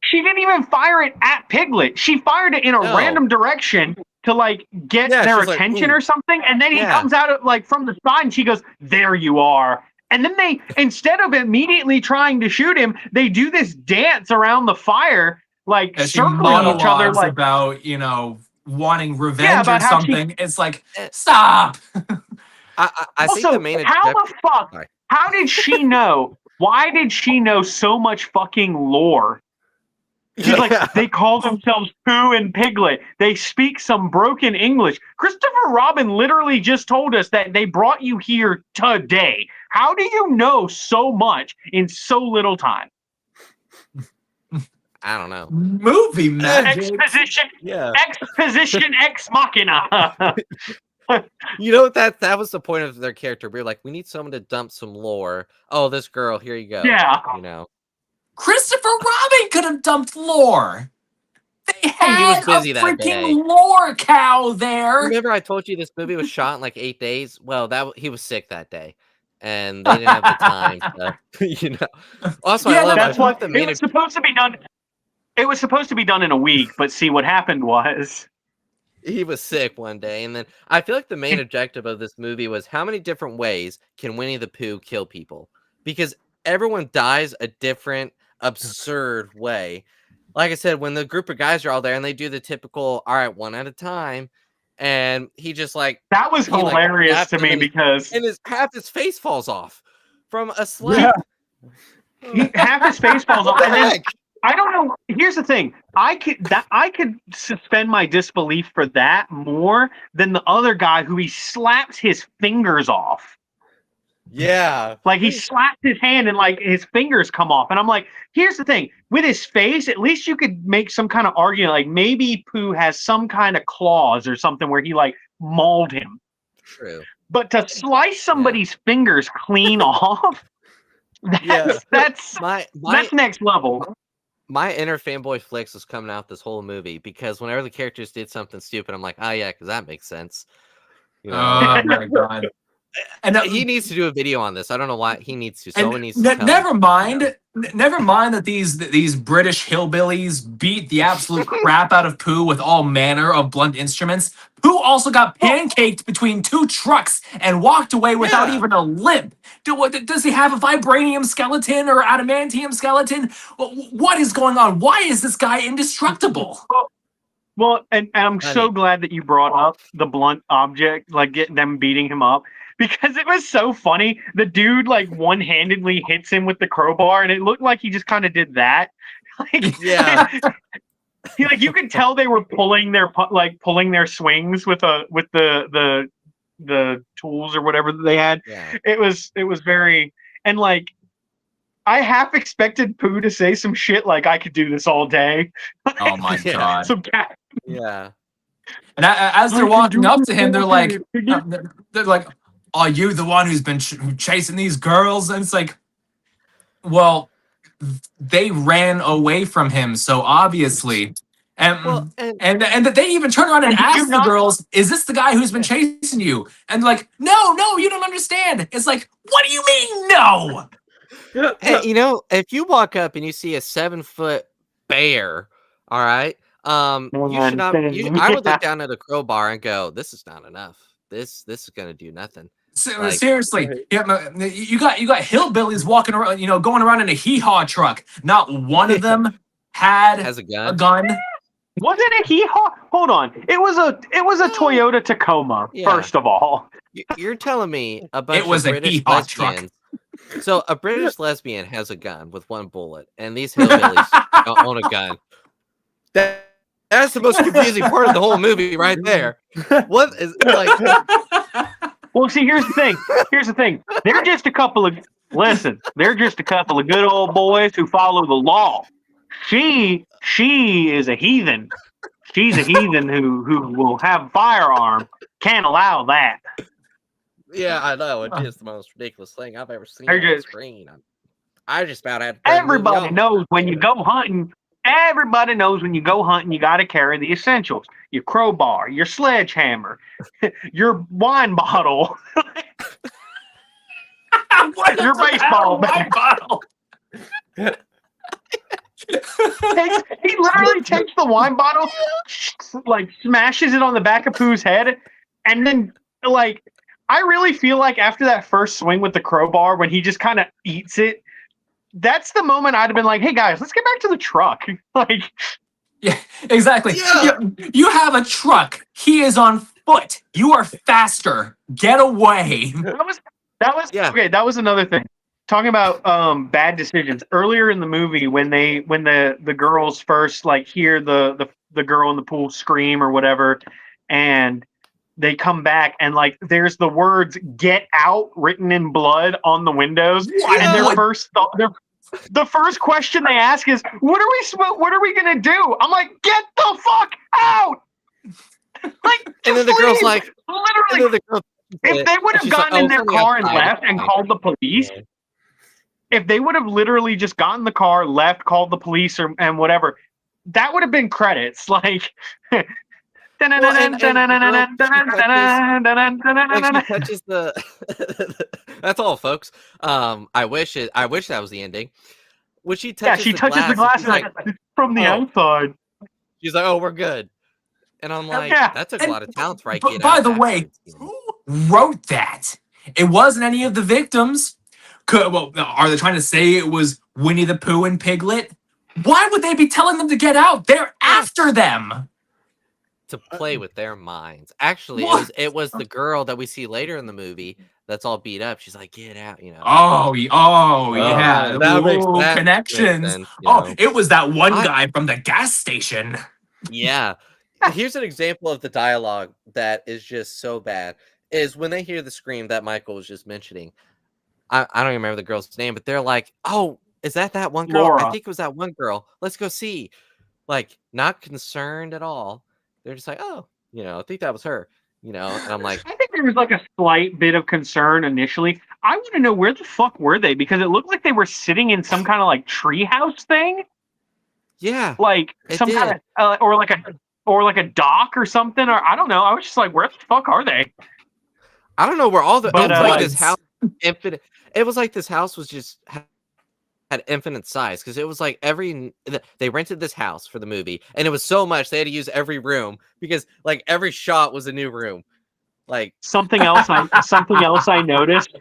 S4: she didn't even fire it at Piglet. She fired it in a
S2: No.
S4: random direction to like get
S2: Yeah,
S4: their
S2: she's like,
S4: attention
S2: "Ooh."
S4: or something. And then he
S2: Yeah.
S4: comes out of like from the side and she goes, "There you are." And then they, instead of immediately trying to shoot him, they do this dance around the fire, like
S1: As she
S4: circling each other,
S1: monologues
S4: like
S1: about, wanting revenge or
S4: about how she-
S1: something. It's like, stop.
S2: I think
S4: also,
S2: the main
S4: how
S2: objective.
S4: the fuck?
S2: Sorry.
S4: How did she know? Why did she know so much fucking lore? She's like, they call themselves Pooh and Piglet. They speak some broken English. Christopher Robin literally just told us that they brought you here today. How do you know so much in so little time?
S2: I don't know.
S1: Movie magic.
S4: Exposition ex machina.
S2: You know that was the point of their character. We were like, we need someone to dump some lore. Oh, this girl, here you go.
S4: Yeah.
S2: You know.
S1: Christopher Robin could have dumped lore. They had
S2: was busy
S1: a
S2: that
S1: freaking
S2: day.
S1: lore cow there.
S2: Remember, I told you this movie was shot in like 8 days. Well, he was sick that day, and they didn't have the time. To, Also,
S1: Yeah,
S2: I love
S4: That's
S2: I
S4: what
S2: the
S4: it
S2: main
S4: was supposed to be done. It was supposed to be done in a week, but see what happened was
S2: he was sick one day, and then I feel like the main objective of this movie was how many different ways can Winnie the Pooh kill people? Because everyone dies a different, absurd way. Like I said, when the group of guys are all there and they do the typical, all right, one at a time, and he just like
S4: that was
S2: He, like,
S4: hilarious
S2: slapped
S4: to
S2: him
S4: me
S2: and he-
S4: because
S2: half his face falls off from a slap.
S4: half his face falls off,
S2: What the
S4: and then
S2: heck?
S4: I don't know. Here's the thing. I could suspend my disbelief for that more than the other guy who he slaps his fingers off.
S2: Yeah.
S4: Like he slaps his hand and like his fingers come off. And I'm like, here's the thing. With his face, at least you could make some kind of argument. Like maybe Pooh has some kind of claws or something where he like mauled him.
S2: True.
S4: But to slice somebody's fingers clean off, that's next level.
S2: My inner fanboy flicks was coming out this whole movie because whenever the characters did something stupid, I'm like, oh yeah, because that makes sense. You know?
S1: Oh my god!
S2: And he needs to do a video on this. I don't know why he needs to. Someone needs to.
S1: Never mind that these British hillbillies beat the absolute crap out of Pooh with all manner of blunt instruments. Pooh also got pancaked between two trucks and walked away without even a limp. Does he have a vibranium skeleton or adamantium skeleton? What is going on? Why is this guy indestructible?
S4: Well, and I'm so glad that you brought up the blunt object, like getting them beating him up. Because it was so funny. The dude like one-handedly hits him with the crowbar, and it looked like he just kind of did that. Like,
S2: yeah,
S4: like you could tell they were pulling their swings with the tools or whatever that they had.
S2: Yeah.
S4: It was very, and like I half expected Pooh to say some shit like I could do this all day.
S1: Oh my god!
S4: Some cat.
S2: Yeah.
S1: And as they're walking up to him, they're like, are you the one who's been chasing these girls? And it's like, well, they ran away from him, so obviously. And they even turn around and ask the girls, is this the guy who's been chasing you? And like, no, you don't understand. It's like, what do you mean, no?
S2: And, you know, if you walk up and you see a 7-foot bear, all right, you should not. I would look down at a crowbar and go, this is not enough. This is gonna do nothing.
S1: Seriously, you got hillbillies walking around, going around in a hee-haw truck. Not one of them has a gun.
S4: Was it a hee-haw? Hold on, it was a Toyota Tacoma. Yeah. First of all,
S2: you're telling me a bunch of British lesbians. So a British lesbian has a gun with one bullet, and these hillbillies don't own a gun. That's the most confusing part of the whole movie, right there. What is like?
S4: Well, see, here's the thing. They're just a couple of good old boys who follow the law. She is a heathen. She's a heathen who will have a firearm. Can't allow that.
S2: Yeah, I know. It is the most ridiculous thing I've ever seen on the screen. I just about had to.
S4: Everybody knows when you go hunting. Everybody knows when you go hunting, you got to carry the essentials: your crowbar, your sledgehammer, your wine bottle, your baseball bat. Bottle. He literally takes the wine bottle, like smashes it on the back of Pooh's head, and then like I really feel like after that first swing with the crowbar, when he just kind of eats it. That's the moment I'd have been like, hey guys, let's get back to the truck. Like,
S1: yeah, exactly. Yeah. You have a truck. He is on foot. You are faster. Get away.
S4: That was okay. That was another thing. Talking about bad decisions. Earlier in the movie, when the girls first like hear the girl in the pool scream or whatever, and they come back and like there's the words "get out" written in blood on the windows, and the first question they ask is, what are we gonna do? I'm like, get the fuck out! Like,
S2: and then the girl's like,
S4: literally, if they would have gotten in their car and left and called the police, if they would have literally just gotten in the car, left, called the police and whatever, that would have been credits. Like.
S2: That's all, folks. I wish that was the ending. When she touches the glass
S4: like, from the outside.
S2: She's like, "Oh, we're good," and I'm like, "That's a lot of talent, right?"
S1: But by the way, who wrote that? It wasn't any of the victims. Are they trying to say it was Winnie the Pooh and Piglet? Why would they be telling them to get out? They're after them.
S2: to play with their minds. Actually,
S1: What?
S2: it was the girl that we see later in the movie that's all beat up. She's like, "Get out," you know.
S1: Oh, yeah.
S2: that makes
S1: Connections.
S2: sense, you
S1: Oh,
S2: know.
S1: it was that one guy from the gas station.
S2: Yeah. Here's an example of the dialogue that is just so bad. Is when they hear the scream that Michael was just mentioning. I don't even remember the girl's name, but they're like, "Oh, is that one girl? I
S4: Laura.
S2: think it was that one girl. Let's go see." Like, not concerned at all. They're just like, "Oh, you know, I think that was her." You know, and I'm like,
S4: I think there was like a slight bit of concern initially. I want to know where the fuck were they, because it looked like they were sitting in some kind of like treehouse thing,
S2: "Yeah,
S4: like
S2: it
S4: some
S2: did."
S4: kind of or like a dock or something, or I don't know. I was just like, where the fuck are they?
S2: I don't know where all the
S4: But,
S2: it was like
S1: was.
S2: this house infinite. It was like this house was just had infinite size because it was like they rented this house for the movie, and it was so much they had to use every room because like every shot was a new room. Like
S4: something else I noticed.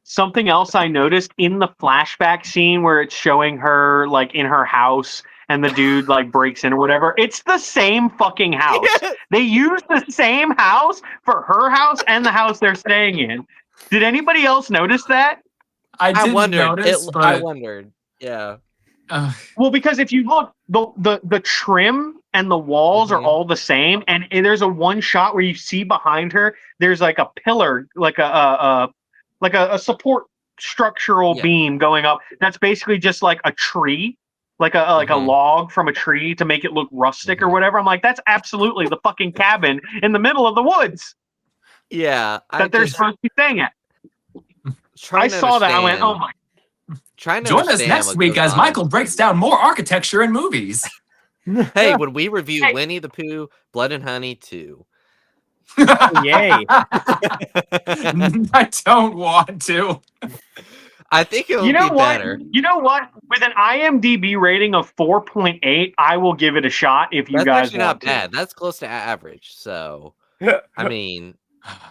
S4: Something else I noticed in the flashback scene where it's showing her like in her house and the dude like breaks in or whatever. It's the same fucking house.
S2: Yeah.
S4: They use the same house for her house and the house they're staying in. Did anybody else notice that?
S1: I didn't
S2: wondered.
S1: notice, but
S2: I wondered. Yeah.
S4: Well, because if you look, the trim and the walls are
S2: Mhm.
S4: all the same, and there's a one shot where you see behind her, there's like a pillar, like a support structural
S2: Yeah.
S4: beam going up. That's basically just like a tree, like a
S2: Mhm.
S4: log from a tree to make it look rustic or
S2: Mhm.
S4: whatever. I'm like, that's absolutely the fucking cabin in the middle of the woods
S2: Yeah.
S4: that they're supposed to be staying at. I
S2: trying to
S4: saw that. I went, oh
S2: understand.
S4: my.
S2: Trying to
S1: join us
S2: understand
S1: next
S2: what
S1: week
S2: goes
S1: as
S2: on
S1: Michael
S2: in-
S1: breaks down more architecture in movies.
S2: Hey, when we review
S4: Hey.
S2: Winnie the Pooh, Blood and Honey 2.
S3: Yay.
S1: I don't want to.
S2: I think it'll
S4: You know
S2: be
S4: what?
S2: better.
S4: You know what? With an IMDb rating of 4.8, I will give it a shot if you
S2: That's
S4: guys
S2: actually
S4: want
S2: not
S4: to.
S2: bad. That's close to average. So, I mean,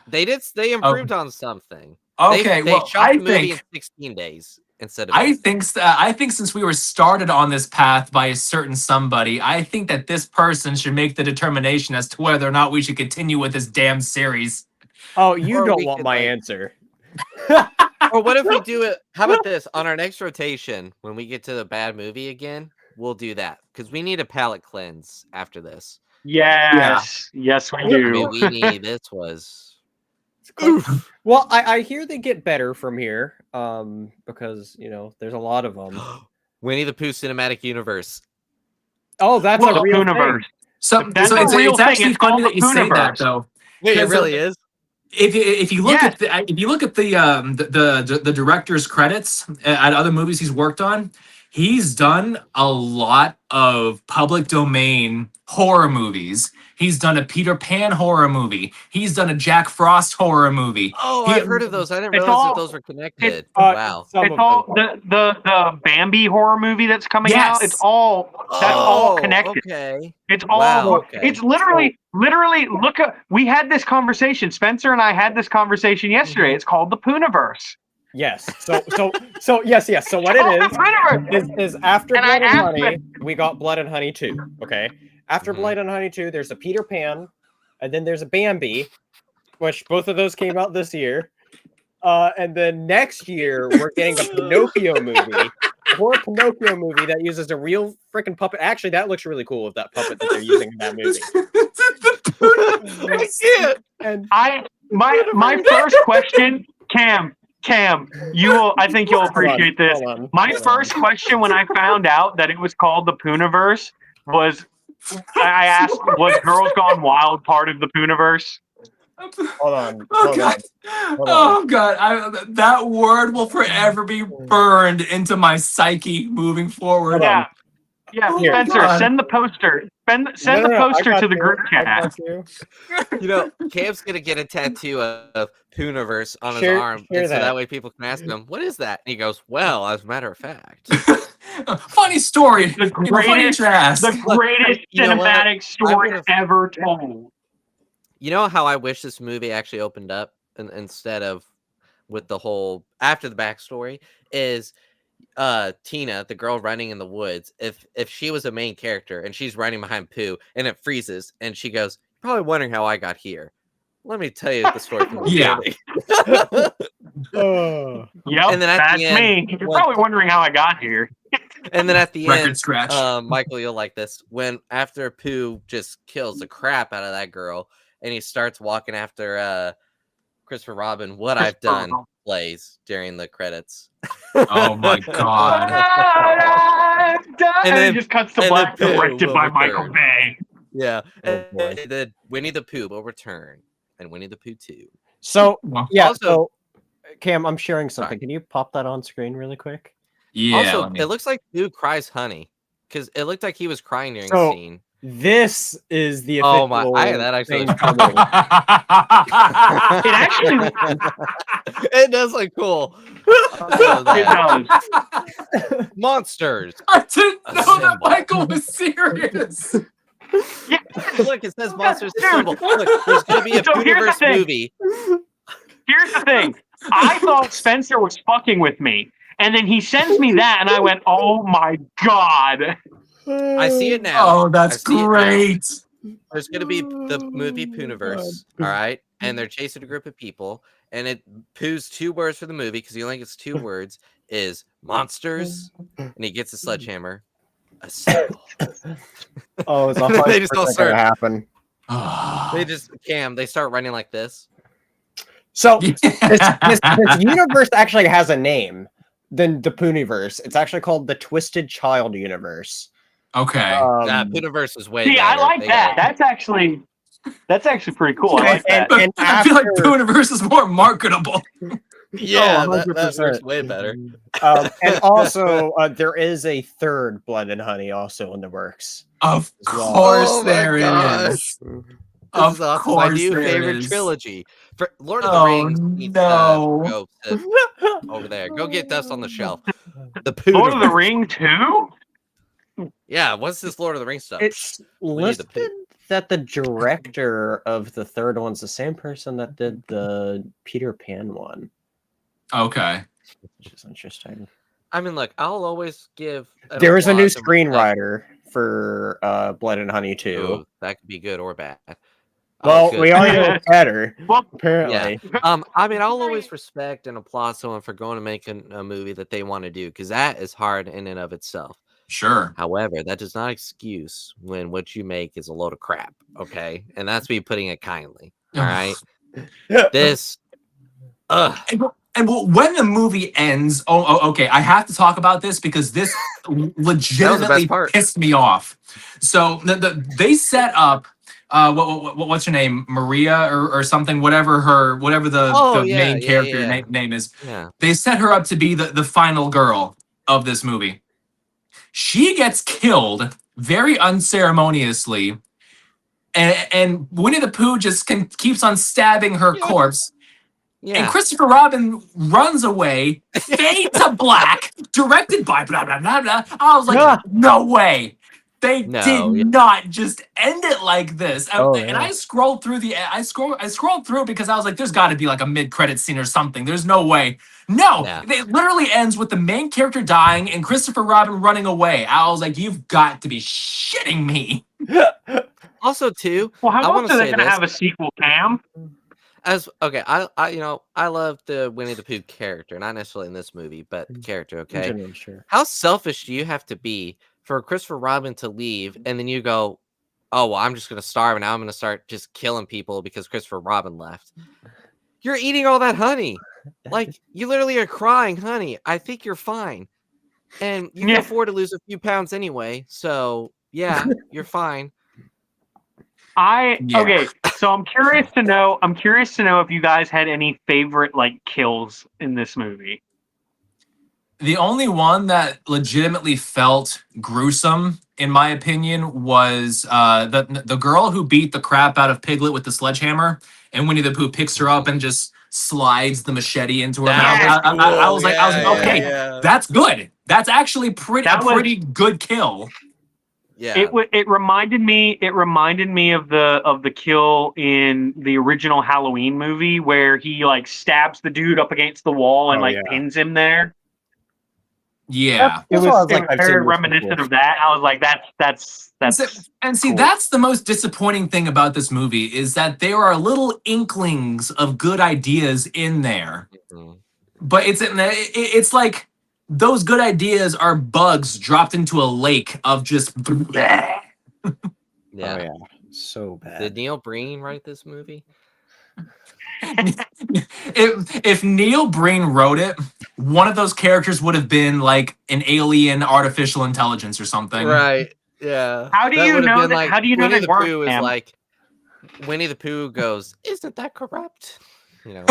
S2: they
S1: Oh,
S2: improved on something.
S1: okay,
S2: They
S1: well,
S2: shot
S1: I
S2: the movie in
S1: think
S2: 16 days instead of
S1: I
S2: 8.
S1: think I think since we were started on this path by a certain somebody, I think that this person should make the determination as to whether or not we should continue with this damn series.
S3: Oh, you
S2: Or
S3: don't
S2: we
S3: want
S2: could,
S3: my
S2: like-
S3: answer.
S2: Or what if we do it? How about this? On our next rotation, when we get to the bad movie again, we'll do that. Because we need a palate cleanse after this.
S4: Yes, yes, we
S2: I
S4: do.
S2: mean, we need this was
S3: Oof. Well, I hear they get better from here, because you know there's a lot of them.
S2: Winnie the Pooh cinematic universe.
S3: Oh, that's
S4: Well,
S3: a real thing.
S4: Pooniverse.
S1: So,
S4: That's
S1: so
S4: a real
S1: it's
S4: thing.
S1: actually
S4: It's
S1: funny
S4: called
S1: that you
S4: the
S1: say that
S4: Pooniverse.
S1: though.
S2: Wait, it
S1: 'Cause,
S2: really is.
S1: If you look
S4: Yes.
S1: at the director's credits at other movies he's worked on, he's done a lot of public domain horror movies. He's done a Peter Pan horror movie. He's done a Jack Frost horror movie.
S2: Oh, I've heard of those. I didn't
S4: It's
S2: realize
S4: all-
S2: that those were connected.
S3: Uh,
S2: Wow.
S3: Some
S4: It's
S3: of
S4: all
S3: them.
S4: the Bambi horror movie that's coming out. It's
S1: Yes.
S4: all that's all connected.
S2: Okay.
S4: It's all
S2: Wow, okay.
S4: it's literally look at we had this conversation. Spencer and I had this conversation yesterday. It's called the Pooniverse.
S3: Yes. So yes. So what it
S4: Oh, the Pooniverse.
S3: is after
S4: And I
S3: Blood and
S4: asked
S3: Honey, we got Blood and Honey 2. Okay. After
S2: Mhm.
S3: Blood and Honey 2, there's a Peter Pan, and then there's a Bambi, which both of those came out this year. And then next year we're getting a Pinocchio movie, a horror Pinocchio movie that uses a real freaking puppet. Actually, that looks really cool with that puppet that they're using in that movie. And
S4: My first question, Cam, you will I think you'll appreciate this.
S3: hold on,
S4: My
S3: hold on.
S4: first question when I found out that it was called the Pooniverse was I asked, was Girls Gone Wild part of the Pooniverse?
S3: Hold on.
S1: Oh
S3: Hold
S1: god!
S3: on.
S1: Oh god! That word will forever be burned into my psyche moving forward.
S3: Hold on.
S4: Yeah,
S1: Oh my
S4: Spencer,
S1: God.
S4: send the poster. Send
S3: No,
S4: the
S3: no, I
S4: poster
S3: got
S4: to the
S3: you.
S4: group
S3: I
S4: chat.
S3: got you.
S2: You know, Cam's gonna get a tattoo of Pooniverse on his
S3: Share-
S2: arm,
S3: share
S2: and so
S3: that.
S2: that way people can ask him, "What is that?" And he goes, "Well, as a matter of fact."
S1: Funny story.
S4: The
S1: Funny you
S4: greatest-
S1: should ask.
S4: The greatest
S2: You know what?
S4: cinematic story
S2: would've-
S4: ever told.
S2: You know how I wish this movie actually opened up instead of with the whole after the backstory is Tina, the girl running in the woods, if she was a main character and she's running behind Pooh and it freezes and she goes, "You're probably wondering how I got here. Let me tell you the story from the
S1: Yeah.
S2: beginning."
S4: Yep,
S2: And then at
S4: that's
S2: the end,
S4: me. You're
S2: when-
S4: probably wondering how I got here.
S2: And then at the
S1: Record
S2: end,
S1: scratch.
S2: Michael, you'll like this. When after Pooh just kills the crap out of that girl and he starts walking after Christopher Robin, What I've Done plays during the credits.
S1: Oh my god.
S4: And
S2: then-
S4: it just cuts to
S2: and
S4: black,
S2: then Pooh
S4: directed
S2: will
S4: by
S2: return.
S4: Michael Bay.
S2: Yeah.
S3: Oh, boy.
S2: And then Winnie the Pooh will return, and Winnie the Pooh 2.
S3: So yeah,
S2: Also-
S3: so Cam, I'm sharing something.
S2: Sorry.
S3: Can you pop that on screen really quick?
S1: Yeah.
S2: Also,
S1: let me-
S2: it looks like Pooh cries honey because it looked like he was crying during
S3: So-
S2: the scene.
S3: This is the
S2: Oh
S3: official
S2: my! That actually
S3: thing
S2: looks
S3: coming.
S4: It actually
S2: it does look cool.
S4: it does.
S2: Monsters.
S1: I didn't know that
S2: Assemble.
S1: Michael was serious.
S4: Yeah.
S2: Look, it says monsters assemble. Look, there's gonna be a
S4: So here's the
S2: Poohverse
S4: thing.
S2: movie.
S4: Here's the thing. I thought Spencer was fucking with me. And then he sends me that, and I went, oh my god.
S2: I see it now.
S1: Oh, that's
S2: I see it now.
S1: great.
S2: There's gonna be the movie Poohverse, all right, and they're chasing a group of people, and it Pooh's 2 words for the movie because he only gets 2 words is monsters, and he gets a sledgehammer. Assemble.
S3: Oh, it's
S2: They just all
S3: 100%
S2: start-
S3: gonna happen.
S2: They just they start running like this.
S3: So this universe actually has a name than the Pooniverse. It's actually called the Twisted Child Universe.
S1: Okay.
S2: Nah, Poohverse is way
S4: See,
S2: better.
S4: I like
S2: They
S4: that.
S2: got-
S4: That's actually pretty cool. I like that.
S3: And
S1: I feel like
S3: after-
S1: Pooniverse is more marketable.
S2: yeah,
S3: Oh,
S2: that
S3: 100%.
S2: works way better.
S3: And also, there is a third Blood and Honey also in the works.
S1: Of
S3: As well.
S1: course
S2: Oh my
S1: there
S2: gosh.
S1: is.
S2: This
S1: Of
S2: is awesome.
S1: course
S2: My new
S1: there
S2: favorite
S1: is.
S2: trilogy. For Lord of the
S1: Oh,
S2: Rings needs to
S1: no.
S2: go sit over there. Go get dust on the shelf. The Pooh.
S4: Lord of the Ring 2?
S2: Yeah, what's this Lord of the Rings stuff?
S3: It's
S2: Winnie the
S3: listed
S2: Pooh.
S3: that the director of the third one's the same person that did the Peter Pan one,
S1: Okay.
S3: which is interesting.
S2: I mean, look, I'll always give. an
S3: There is a new
S2: applause and respect.
S3: screenwriter for Blood and Honey too.
S2: Ooh, that could be good or bad.
S3: Well,
S2: good.
S3: we all know it's better,
S4: Well,
S3: apparently.
S2: I mean, I'll always respect and applaud someone for going to make a movie that they want to do because that is hard in and of itself.
S1: Sure.
S2: However, that does not excuse when what you make is a load of crap. Okay, and that's me putting it kindly. All right, this.
S1: And when the movie ends, okay, I have to talk about this because this legitimately
S2: part.
S1: pissed me off. So they set up, what's her name, Maria or something, whatever the main character name is.
S2: Yeah.
S1: They set her up to be the final girl of this movie. She gets killed very unceremoniously, and Winnie the Pooh just keeps on stabbing her corpse.
S2: Yeah.
S1: And Christopher Robin runs away, fade to black, directed by blah blah blah blah. I was like, no way. They did not just end it like this. And I scrolled through I scrolled through because I was like, there's got to be like a mid-credit scene or something. There's no way. No, it literally ends with the main character dying and Christopher Robin running away. I was like, you've got to be shitting me.
S2: Also, too.
S4: well, how
S2: I
S4: else
S2: wanna
S4: are they
S2: say
S4: going to
S2: this.
S4: have a sequel, Cam?
S2: I love the Winnie the Pooh character, not necessarily in this movie, but the character. Okay,
S3: Generally, sure.
S2: how selfish do you have to be for Christopher Robin to leave, and then you go, "Oh, well, I'm just gonna starve, and now I'm gonna start just killing people because Christopher Robin left." You're eating all that honey, like you literally are crying, "Honey, I think you're fine," and you can afford to lose a few pounds anyway. So yeah, you're fine.
S4: Okay, so I'm curious to know if you guys had any favorite like kills in this movie.
S1: The only one that legitimately felt gruesome, in my opinion, was the girl who beat the crap out of Piglet with the sledgehammer, and Winnie the Pooh picks her up and just slides the machete into her mouth. I was like, okay, that's good. That's actually pretty good kill.
S2: Yeah,
S4: It reminded me of the kill in the original Halloween movie where he like stabs the dude up against the wall and pins him there.
S1: Yeah.
S3: It
S4: It
S3: was
S4: was
S3: like, I've seen
S4: very
S3: this
S4: reminiscent
S3: before.
S4: of that. I was like, that's
S1: And see,
S4: cool.
S1: that's the most disappointing thing about this movie is that there are little inklings of good ideas in there,
S2: Mhm.
S1: but it's like those good ideas are bugs dropped into a lake of just.
S2: Yeah.
S3: Oh yeah, so bad.
S2: Did Neil Breen write this movie?
S1: If Neil Breen wrote it, one of those characters would have been like an alien artificial intelligence or something.
S2: Right. Yeah.
S4: How do
S2: That
S4: you
S2: would have
S4: know
S2: been
S4: that?
S2: like
S4: How do you know
S2: Winnie
S4: they
S2: the
S4: weren't
S2: Pooh is
S4: him?
S2: like Winnie the Pooh goes, "Isn't that corrupt?" You know.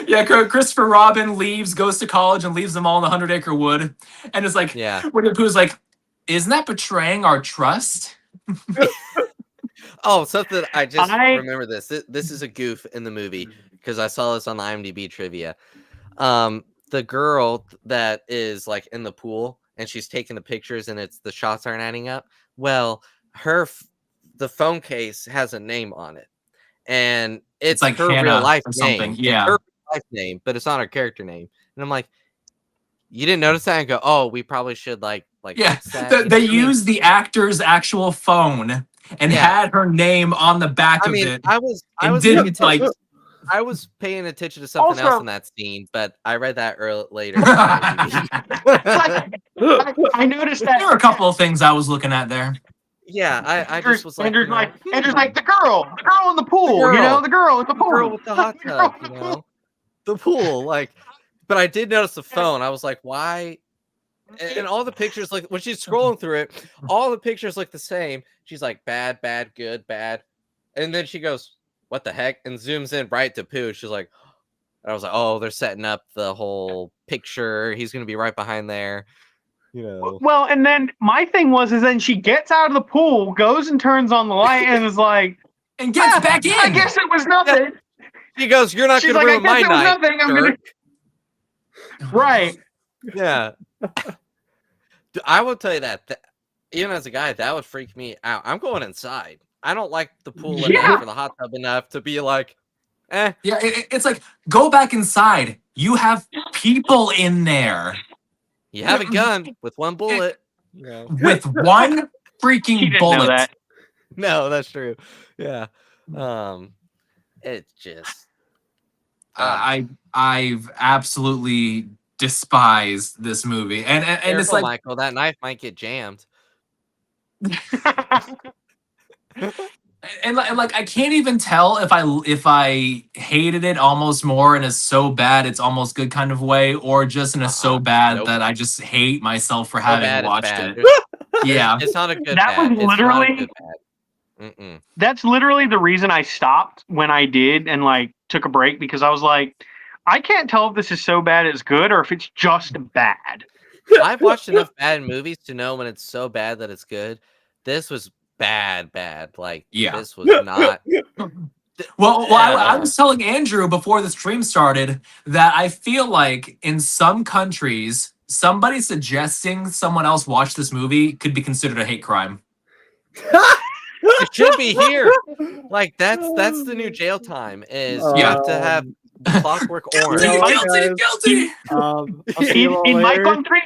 S1: Yeah, Christopher Robin leaves, goes to college, and leaves them all in the 100-acre wood, and it's like,
S2: Yeah.
S1: Winnie the Pooh's like, isn't that betraying our trust?
S2: Oh, something I just
S4: I-
S2: remember this. This is a goof in the movie because I saw this on the IMDb trivia. The girl that is like in the pool and she's taking the pictures and the shots aren't adding up. Well, the phone case has a name on it, and it's
S1: like
S2: her real
S1: Hannah
S2: life
S1: or something.
S2: name.
S1: Yeah.
S2: It's her real life name, but it's not her character name. And I'm like, you didn't notice that? And go, oh, we probably should like
S1: Yeah,
S2: fix that. You know
S1: they
S2: what I mean?
S1: used the actor's actual phone and
S2: Yeah.
S1: had her name on the back
S2: I
S1: of
S2: mean,
S1: it.
S2: I was
S1: and
S2: paying
S1: didn't like.
S2: attention. I was paying attention to something else
S4: Also-
S2: in that scene, but I read that later. on IMDb.
S4: I noticed
S1: There
S4: that.
S1: were a couple of things I was looking at there.
S2: Yeah, I just was like,
S4: Andrew's
S2: you know,
S4: like, Andrew's like the girl in the pool. You know, the girl in the
S2: the
S4: pool.
S2: girl with the hot
S4: The girl
S2: tub,
S4: in
S2: you
S4: the pool.
S2: know, the pool. Like, but I did notice the phone. I was like, why? And all the pictures, like when she's scrolling through it, all the pictures look the same. She's like, bad, bad, good, bad, and then she goes, what the heck, and zooms in right to Pooh. She's like, and I was like, oh, they're setting up the whole picture. He's gonna be right behind there, you know.
S4: Well, and then my thing is then she gets out of the pool, goes and turns on the light, and is like,
S1: And gets back in.
S4: I guess it was nothing.
S2: She goes, you're not
S4: She's
S2: gonna
S4: like, I
S2: ruin my
S4: guess it was
S2: night.
S4: nothing. I'm gonna. Right.
S2: Yeah. I will tell you that even as a guy, that would freak me out. I'm going inside. I don't like the pool
S4: Yeah.
S2: enough or the hot tub enough to be like, eh.
S1: Yeah, it's like, go back inside. You have people in there
S2: You have a gun with one bullet. No,
S1: with one
S4: He
S1: freaking
S4: didn't
S1: bullet.
S4: know that.
S2: no, that's true. Yeah. It's just
S1: I've absolutely despised this movie, and it's
S2: careful,
S1: like,
S2: Michael, that knife might get jammed.
S1: and like I can't even tell if I hated it almost more in a so bad it's almost good kind of way, or just in a so bad
S2: Nope.
S1: that I just hate myself for
S2: So
S1: having
S2: bad, it's
S1: watched
S2: bad.
S1: it. Yeah.
S2: It's not a good
S4: That was
S2: bad. It's not a
S4: literally-
S2: good bad. Mm-mm.
S4: That's literally the reason I stopped when I did and like took a break, because I was like, I can't tell if this is so bad it's good or if it's just bad.
S2: I've watched enough bad movies to know when it's so bad that it's good. This was bad. Like,
S1: Yeah.
S2: this was not.
S1: Well, I was telling Andrew before the stream started that I feel like in some countries, somebody suggesting someone else watch this movie could be considered a hate crime.
S2: It should be here. Like, that's the new jail time. Is you have to have Clockwork Orange.
S3: You know what,
S1: Guilty,
S3: guys?
S1: guilty.
S3: I'll see you all
S4: In my
S3: later.
S4: country,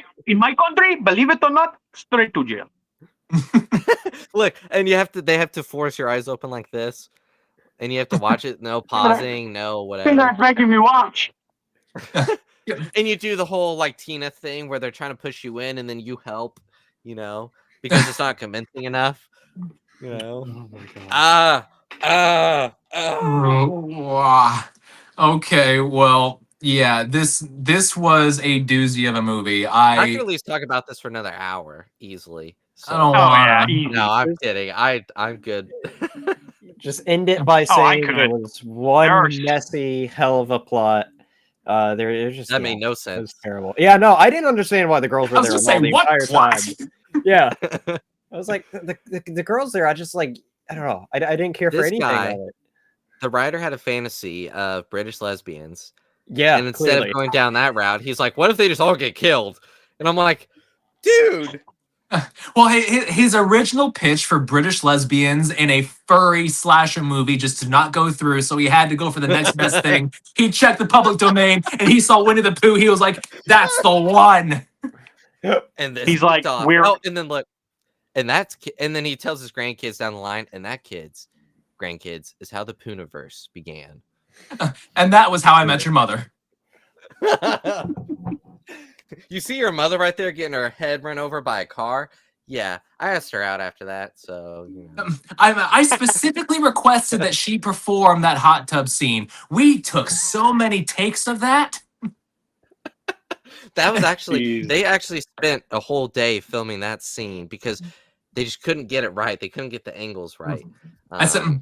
S4: believe it or not, straight to jail.
S2: Look, and they have to force your eyes open like this, and you have to watch it. No pausing, no
S4: They're
S2: whatever.
S4: not making me watch.
S2: And you do the whole like Tina thing where they're trying to push you in, and then you help. You know, because it's not convincing enough. You know.
S1: Wow. Okay, well, yeah, this was a doozy of a movie.
S2: I could
S1: I
S2: at least talk about this for another hour easily. So.
S1: I don't
S4: Oh yeah,
S1: want.
S4: easy.
S2: No, I'm kidding. I'm good.
S3: Just end it by
S4: I
S3: saying
S4: could.
S3: there was one
S4: There are-
S3: messy hell of a plot. There's just
S2: That made no
S3: it was
S2: sense.
S3: terrible. Yeah, no, I didn't understand why the girls
S1: I
S3: were
S1: was
S3: there
S1: gonna
S3: all
S1: say,
S3: the
S1: what
S3: entire
S1: plot?
S3: time. Yeah, I was like the girls there. I just like I don't know. I didn't care for
S2: This
S3: anything
S2: guy-
S3: of it.
S2: The writer had a fantasy of British lesbians,
S3: Yeah,
S2: and instead
S3: clearly.
S2: of going down that route, he's like, "What if they just all get killed?" And I'm like, "Dude,
S1: Well, his original pitch for British lesbians in a furry slasher movie just did not go through, so he had to go for the next best thing. He checked the public domain and he saw Winnie the Pooh. He was like, "That's the one."
S2: And this
S4: He's like,
S2: off.
S4: we're
S2: Oh, and then look, and and then he tells his grandkids down the line, and that grandkids is how the Pooniverse began.
S1: And that was how I met your mother.
S2: You see your mother right there getting her head run over by a car? Yeah, I asked her out after that, so you know.
S1: I specifically requested that she perform that hot tub scene. We took so many takes of that.
S2: That was actually
S4: Jeez.
S2: they actually spent a whole day filming that scene because they just couldn't get it right. They couldn't get the angles right.
S1: I still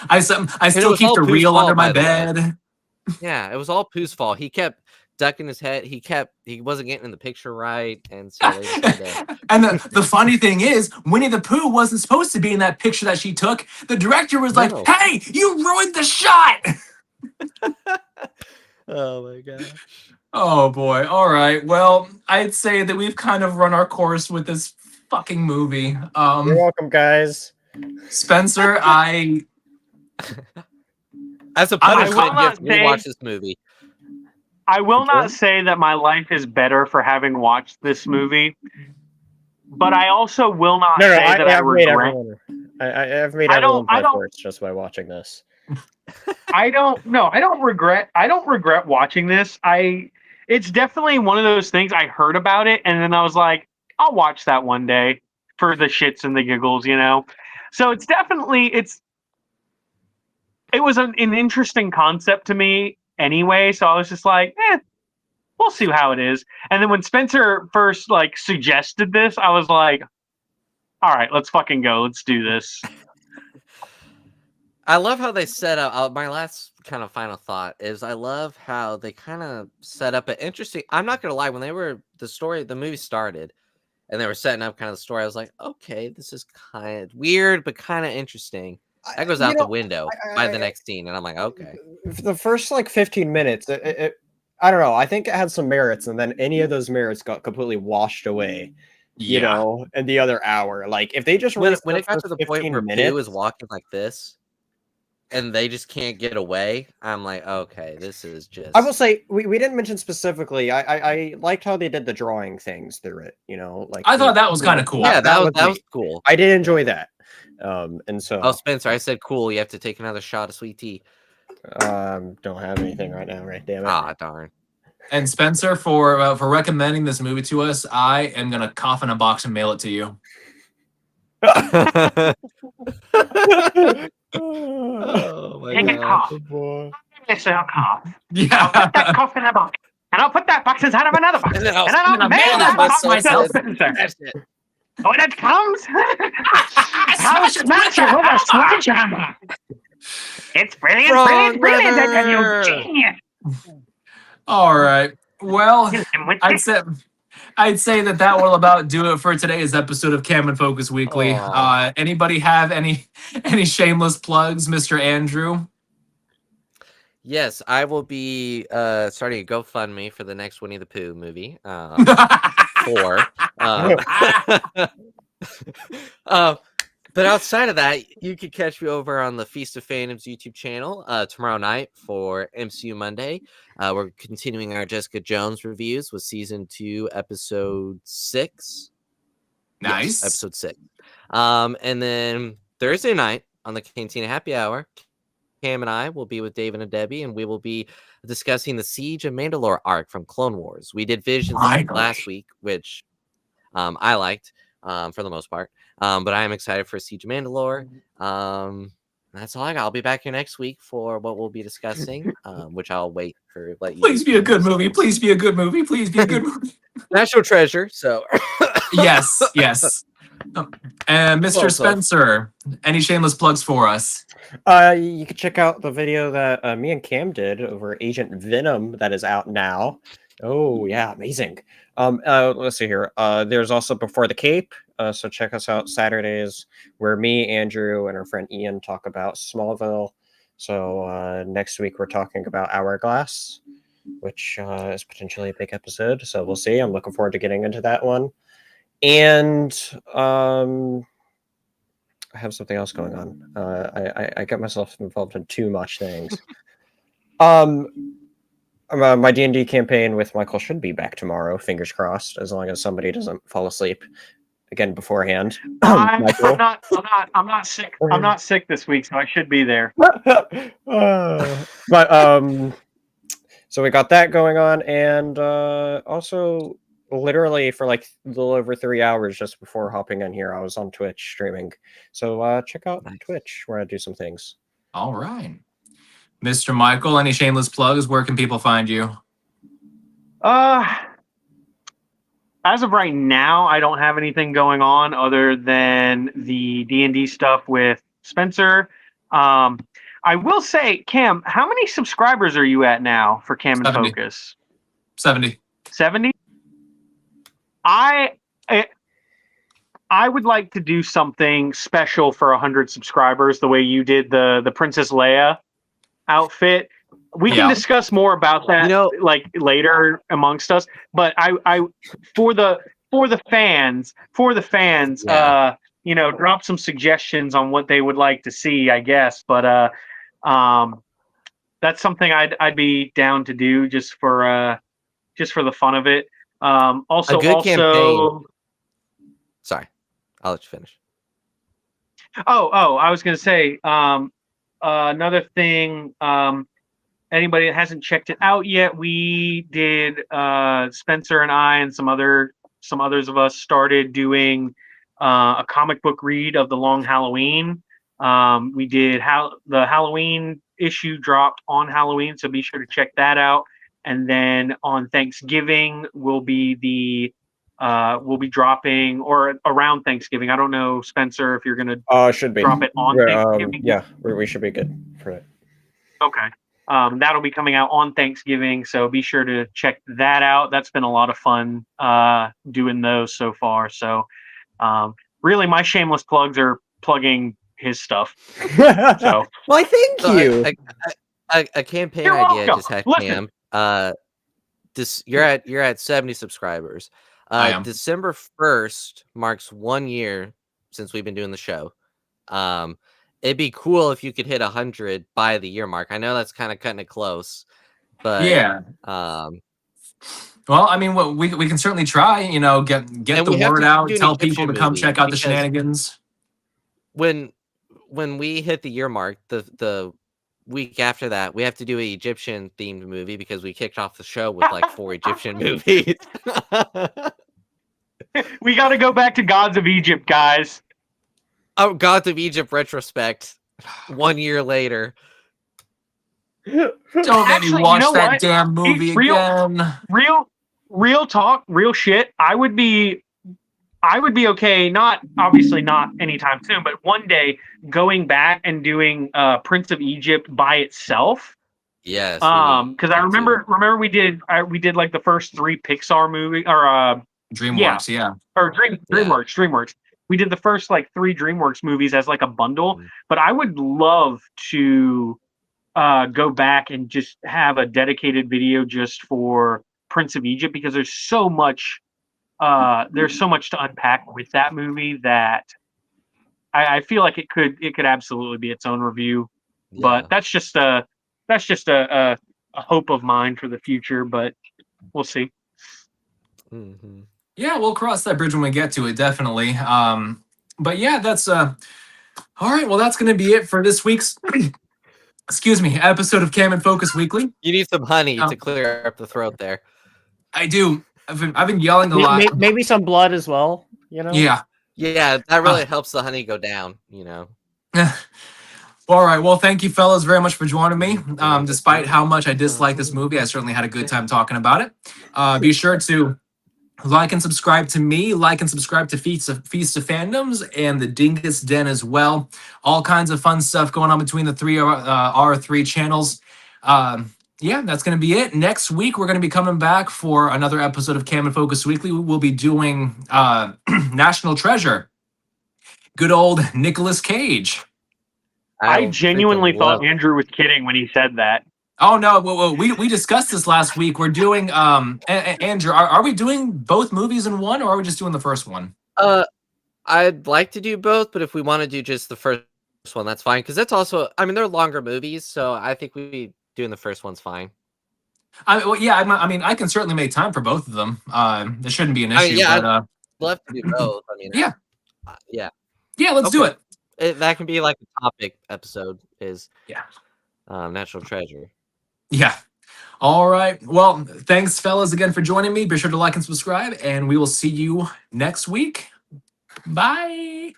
S2: was
S1: keep
S2: all
S1: the
S2: Pooh's
S1: reel under
S2: fault,
S1: my
S2: by the way.
S1: bed.
S2: Yeah, it was all Pooh's fault. He kept ducking his head. He wasn't getting in the picture right, and so they just had to...
S1: And the funny thing is, Winnie the Pooh wasn't supposed to be in that picture that she took. The director was like,
S2: No.
S1: "Hey, you ruined the shot!"
S2: Oh my gosh.
S1: Oh boy. All right. Well, I'd say that we've kind of run our course with this fucking movie.
S3: You're welcome, guys.
S1: Spencer,
S2: As a
S4: I
S2: punishment,
S4: will
S2: you have
S4: not
S2: to
S4: say-
S2: rewatch this movie.
S4: I will
S3: Okay.
S4: not say that my life is better for having watched this movie, but I also will not
S3: No,
S4: say that I
S3: I've made
S4: regret.
S3: everyone. I've made
S4: I
S3: everyone
S4: don't- I
S3: bad
S4: don't-
S3: for it just by watching this.
S4: I don't regret watching this. It's definitely one of those things. I heard about it and then I was like, I'll watch that one day for the shits and the giggles, you know. So it was an interesting concept to me anyway. So I was just like, we'll see how it is. And then when Spencer first suggested this, I was like, all right, let's fucking go. Let's do this.
S2: I love how they set up. My last kind of final thought is I love how they kind of set up an interesting. I'm not gonna lie, when the movie started, and they were setting up kind of the story, I was like, okay, this is kind of weird, but kind of interesting. That goes out the window by the next scene, and I'm like, okay.
S3: The first 15 minutes, I don't know. I think it had some merits, and then any of those merits got completely washed away. You know, in the other hour, if they just
S2: When
S3: released
S2: it got to the point where
S3: minutes,
S2: Pooh is walking like this, and they just can't get away, I'm like, okay, this is just.
S3: I will say we didn't mention specifically. I liked how they did the drawing things through it. You know,
S1: I thought that was kind of cool.
S2: Yeah, that was
S3: neat.
S2: cool.
S3: I did enjoy that. And so.
S2: Oh, Spencer, I said cool. You have to take another shot of sweet tea.
S3: Don't have anything right now. Right, damn it.
S2: Ah, darn.
S1: And Spencer, for recommending this movie to us, I am gonna cough in a box and mail it to you.
S2: Oh my
S4: Take a
S2: god.
S4: cough.
S3: Boy.
S4: Yes, I'll cough. I'll
S1: Yeah.
S4: put that cough in a box. And I'll put that box inside of another box.
S2: And then I'll
S4: mail that box
S1: myself.
S4: to Spencer.
S2: That's it.
S4: When it comes, I'll
S1: Smash it,
S4: smash it with a sledgehammer. It's brilliant,
S2: Wrong,
S4: brilliant, brilliant. I
S2: brother.
S4: tell you, genius.
S1: All right. Well,
S4: Kill him with
S1: I'd say that will about do it for today's episode of Cam and Focus Weekly.
S2: Aw.
S1: Anybody have any shameless plugs, Mr. Andrew?
S2: Yes, I will be starting a GoFundMe for the next Winnie the Pooh movie. But outside of that, you can catch me over on the Feast of Fandoms YouTube channel tomorrow night for MCU Monday. We're continuing our Jessica Jones reviews with season 2, episode 6.
S1: Nice.
S2: Yes, episode 6. And then Thursday night on the Cantina Happy Hour, Cam and I will be with David and Debbie, and we will be discussing the Siege of Mandalore arc from Clone Wars. We did Visions last week, which I liked for the most part. But I am excited for Siege of Mandalore. That's all I got. I'll be back here next week for what we'll be discussing, which I'll wait for.
S1: Please be a good movie. Please be a good movie. Please be a good movie.
S2: National Treasure. So
S1: Yes. And Mr.
S2: Well,
S1: Spencer, any shameless plugs for us?
S3: You can check out the video that me and Cam did over Agent Venom that is out now. Oh yeah, amazing. Let's see here. There's also Before the Cape. So check us out Saturdays, where me, Andrew, and our friend Ian talk about Smallville. So next week we're talking about Hourglass, which is potentially a big episode. So we'll see. I'm looking forward to getting into that one. And I have something else going on. I got myself involved in too much things. My D&D campaign with Michael should be back tomorrow. Fingers crossed, as long as somebody doesn't fall asleep again beforehand.
S4: I'm
S3: Michael.
S4: not sick. I'm not sick this week, so I should be there.
S3: But so we got that going on, and also literally for like a little over 3 hours just before hopping in here, I was on Twitch streaming. So check out Twitch where I do some things.
S1: All right. Mr. Michael, any shameless plugs? Where can people find you?
S4: As of right now, I don't have anything going on other than the D&D stuff with Spencer. I will say, Cam, how many subscribers are you at now for Cam and
S1: 70.
S4: Focus?
S1: 70.
S4: 70? I would like to do something special for 100 subscribers, the way you did the Princess Leia outfit. We can discuss more about that, like later amongst us. But I for the fans, drop some suggestions on what they would like to see, I guess. But that's something I'd be down to do just for the fun of it. Also,
S2: campaign. Sorry, I'll let you finish.
S4: I was gonna say another thing. Anybody that hasn't checked it out yet, we did. Spencer and I and some others of us started doing a comic book read of The Long Halloween. We did the Halloween issue dropped on Halloween, so be sure to check that out. And then on Thanksgiving we'll be dropping, or around Thanksgiving. I don't know, Spencer, if you're gonna
S3: should be
S4: drop it on Thanksgiving.
S3: Yeah, we should be good for it.
S4: Okay. That'll be coming out on Thanksgiving, so be sure to check that out. That's been a lot of fun doing those so far. So really my shameless plugs are plugging his stuff. So
S3: well, thank you.
S2: A campaign
S4: You're
S2: idea
S4: welcome.
S2: just had
S4: Listen.
S2: Cam. You're at 70 subscribers.
S1: I am.
S2: December 1st marks 1 year since we've been doing the show. It'd be cool if you could hit 100 by the year mark. I know that's kind of cutting it close, but
S1: yeah. Well, I mean, we can certainly try. Get the word out, tell people to come check out the shenanigans.
S2: When we hit the year mark, the week after that, we have to do an Egyptian themed movie because we kicked off the show with like 4 Egyptian movies.
S4: We got to go back to Gods of Egypt, guys.
S2: Oh, Gods of Egypt retrospect 1 year later.
S1: Don't make me watch that damn movie again.
S4: Real talk, real shit. I would be okay, obviously not anytime soon, but one day going back and doing Prince of Egypt by itself.
S2: Yes.
S4: Because I remember we did like the first 3 Pixar movie or
S1: DreamWorks, yeah.
S4: Or DreamWorks. We did the first like 3 DreamWorks movies as like a bundle, but I would love to go back and just have a dedicated video just for Prince of Egypt, because there's so much to unpack with that movie that I feel like it could absolutely be its own review. Yeah. But that's just a hope of mine for the future, but we'll see.
S2: Mm-hmm.
S1: Yeah, we'll cross that bridge when we get to it, definitely. But yeah, that's all right. Well, that's going to be it for this week's episode of Cam and Focus Weekly.
S2: You need some honey to clear up the throat there.
S1: I do. I've been yelling a lot.
S3: Maybe some blood as well.
S1: Yeah.
S2: Yeah, that really helps the honey go down.
S1: All right. Well, thank you, fellas, very much for joining me. Despite how much I dislike this movie, I certainly had a good time talking about it. Be sure to like and subscribe to me, like and subscribe to Feast of Fandoms and the Dingus Den as well. All kinds of fun stuff going on between the R3 channels. Yeah, that's going to be it. Next week, we're going to be coming back for another episode of Cam and Focus Weekly. We'll be doing National Treasure. Good old Nicolas Cage.
S4: I genuinely thought Andrew was kidding when he said that.
S1: Oh no, we discussed this last week. We're doing Andrew, are we doing both movies in one, or are we just doing the first one?
S2: I'd like to do both, but if we want to do just the first one, that's fine. Because that's also, I mean, they're longer movies, so I think we doing the first one's fine.
S1: I mean, I can certainly make time for both of them. There shouldn't be an issue.
S2: Yeah,
S1: but,
S2: I'd love to do both. I mean,
S1: yeah,
S2: yeah,
S1: let's do
S2: Okay.
S1: it.
S2: That can be like a topic episode. Is
S1: Yeah.
S2: National Treasure.
S1: Yeah. All right. Well, thanks, fellas, again for joining me. Be sure to like and subscribe, and we will see you next week. Bye.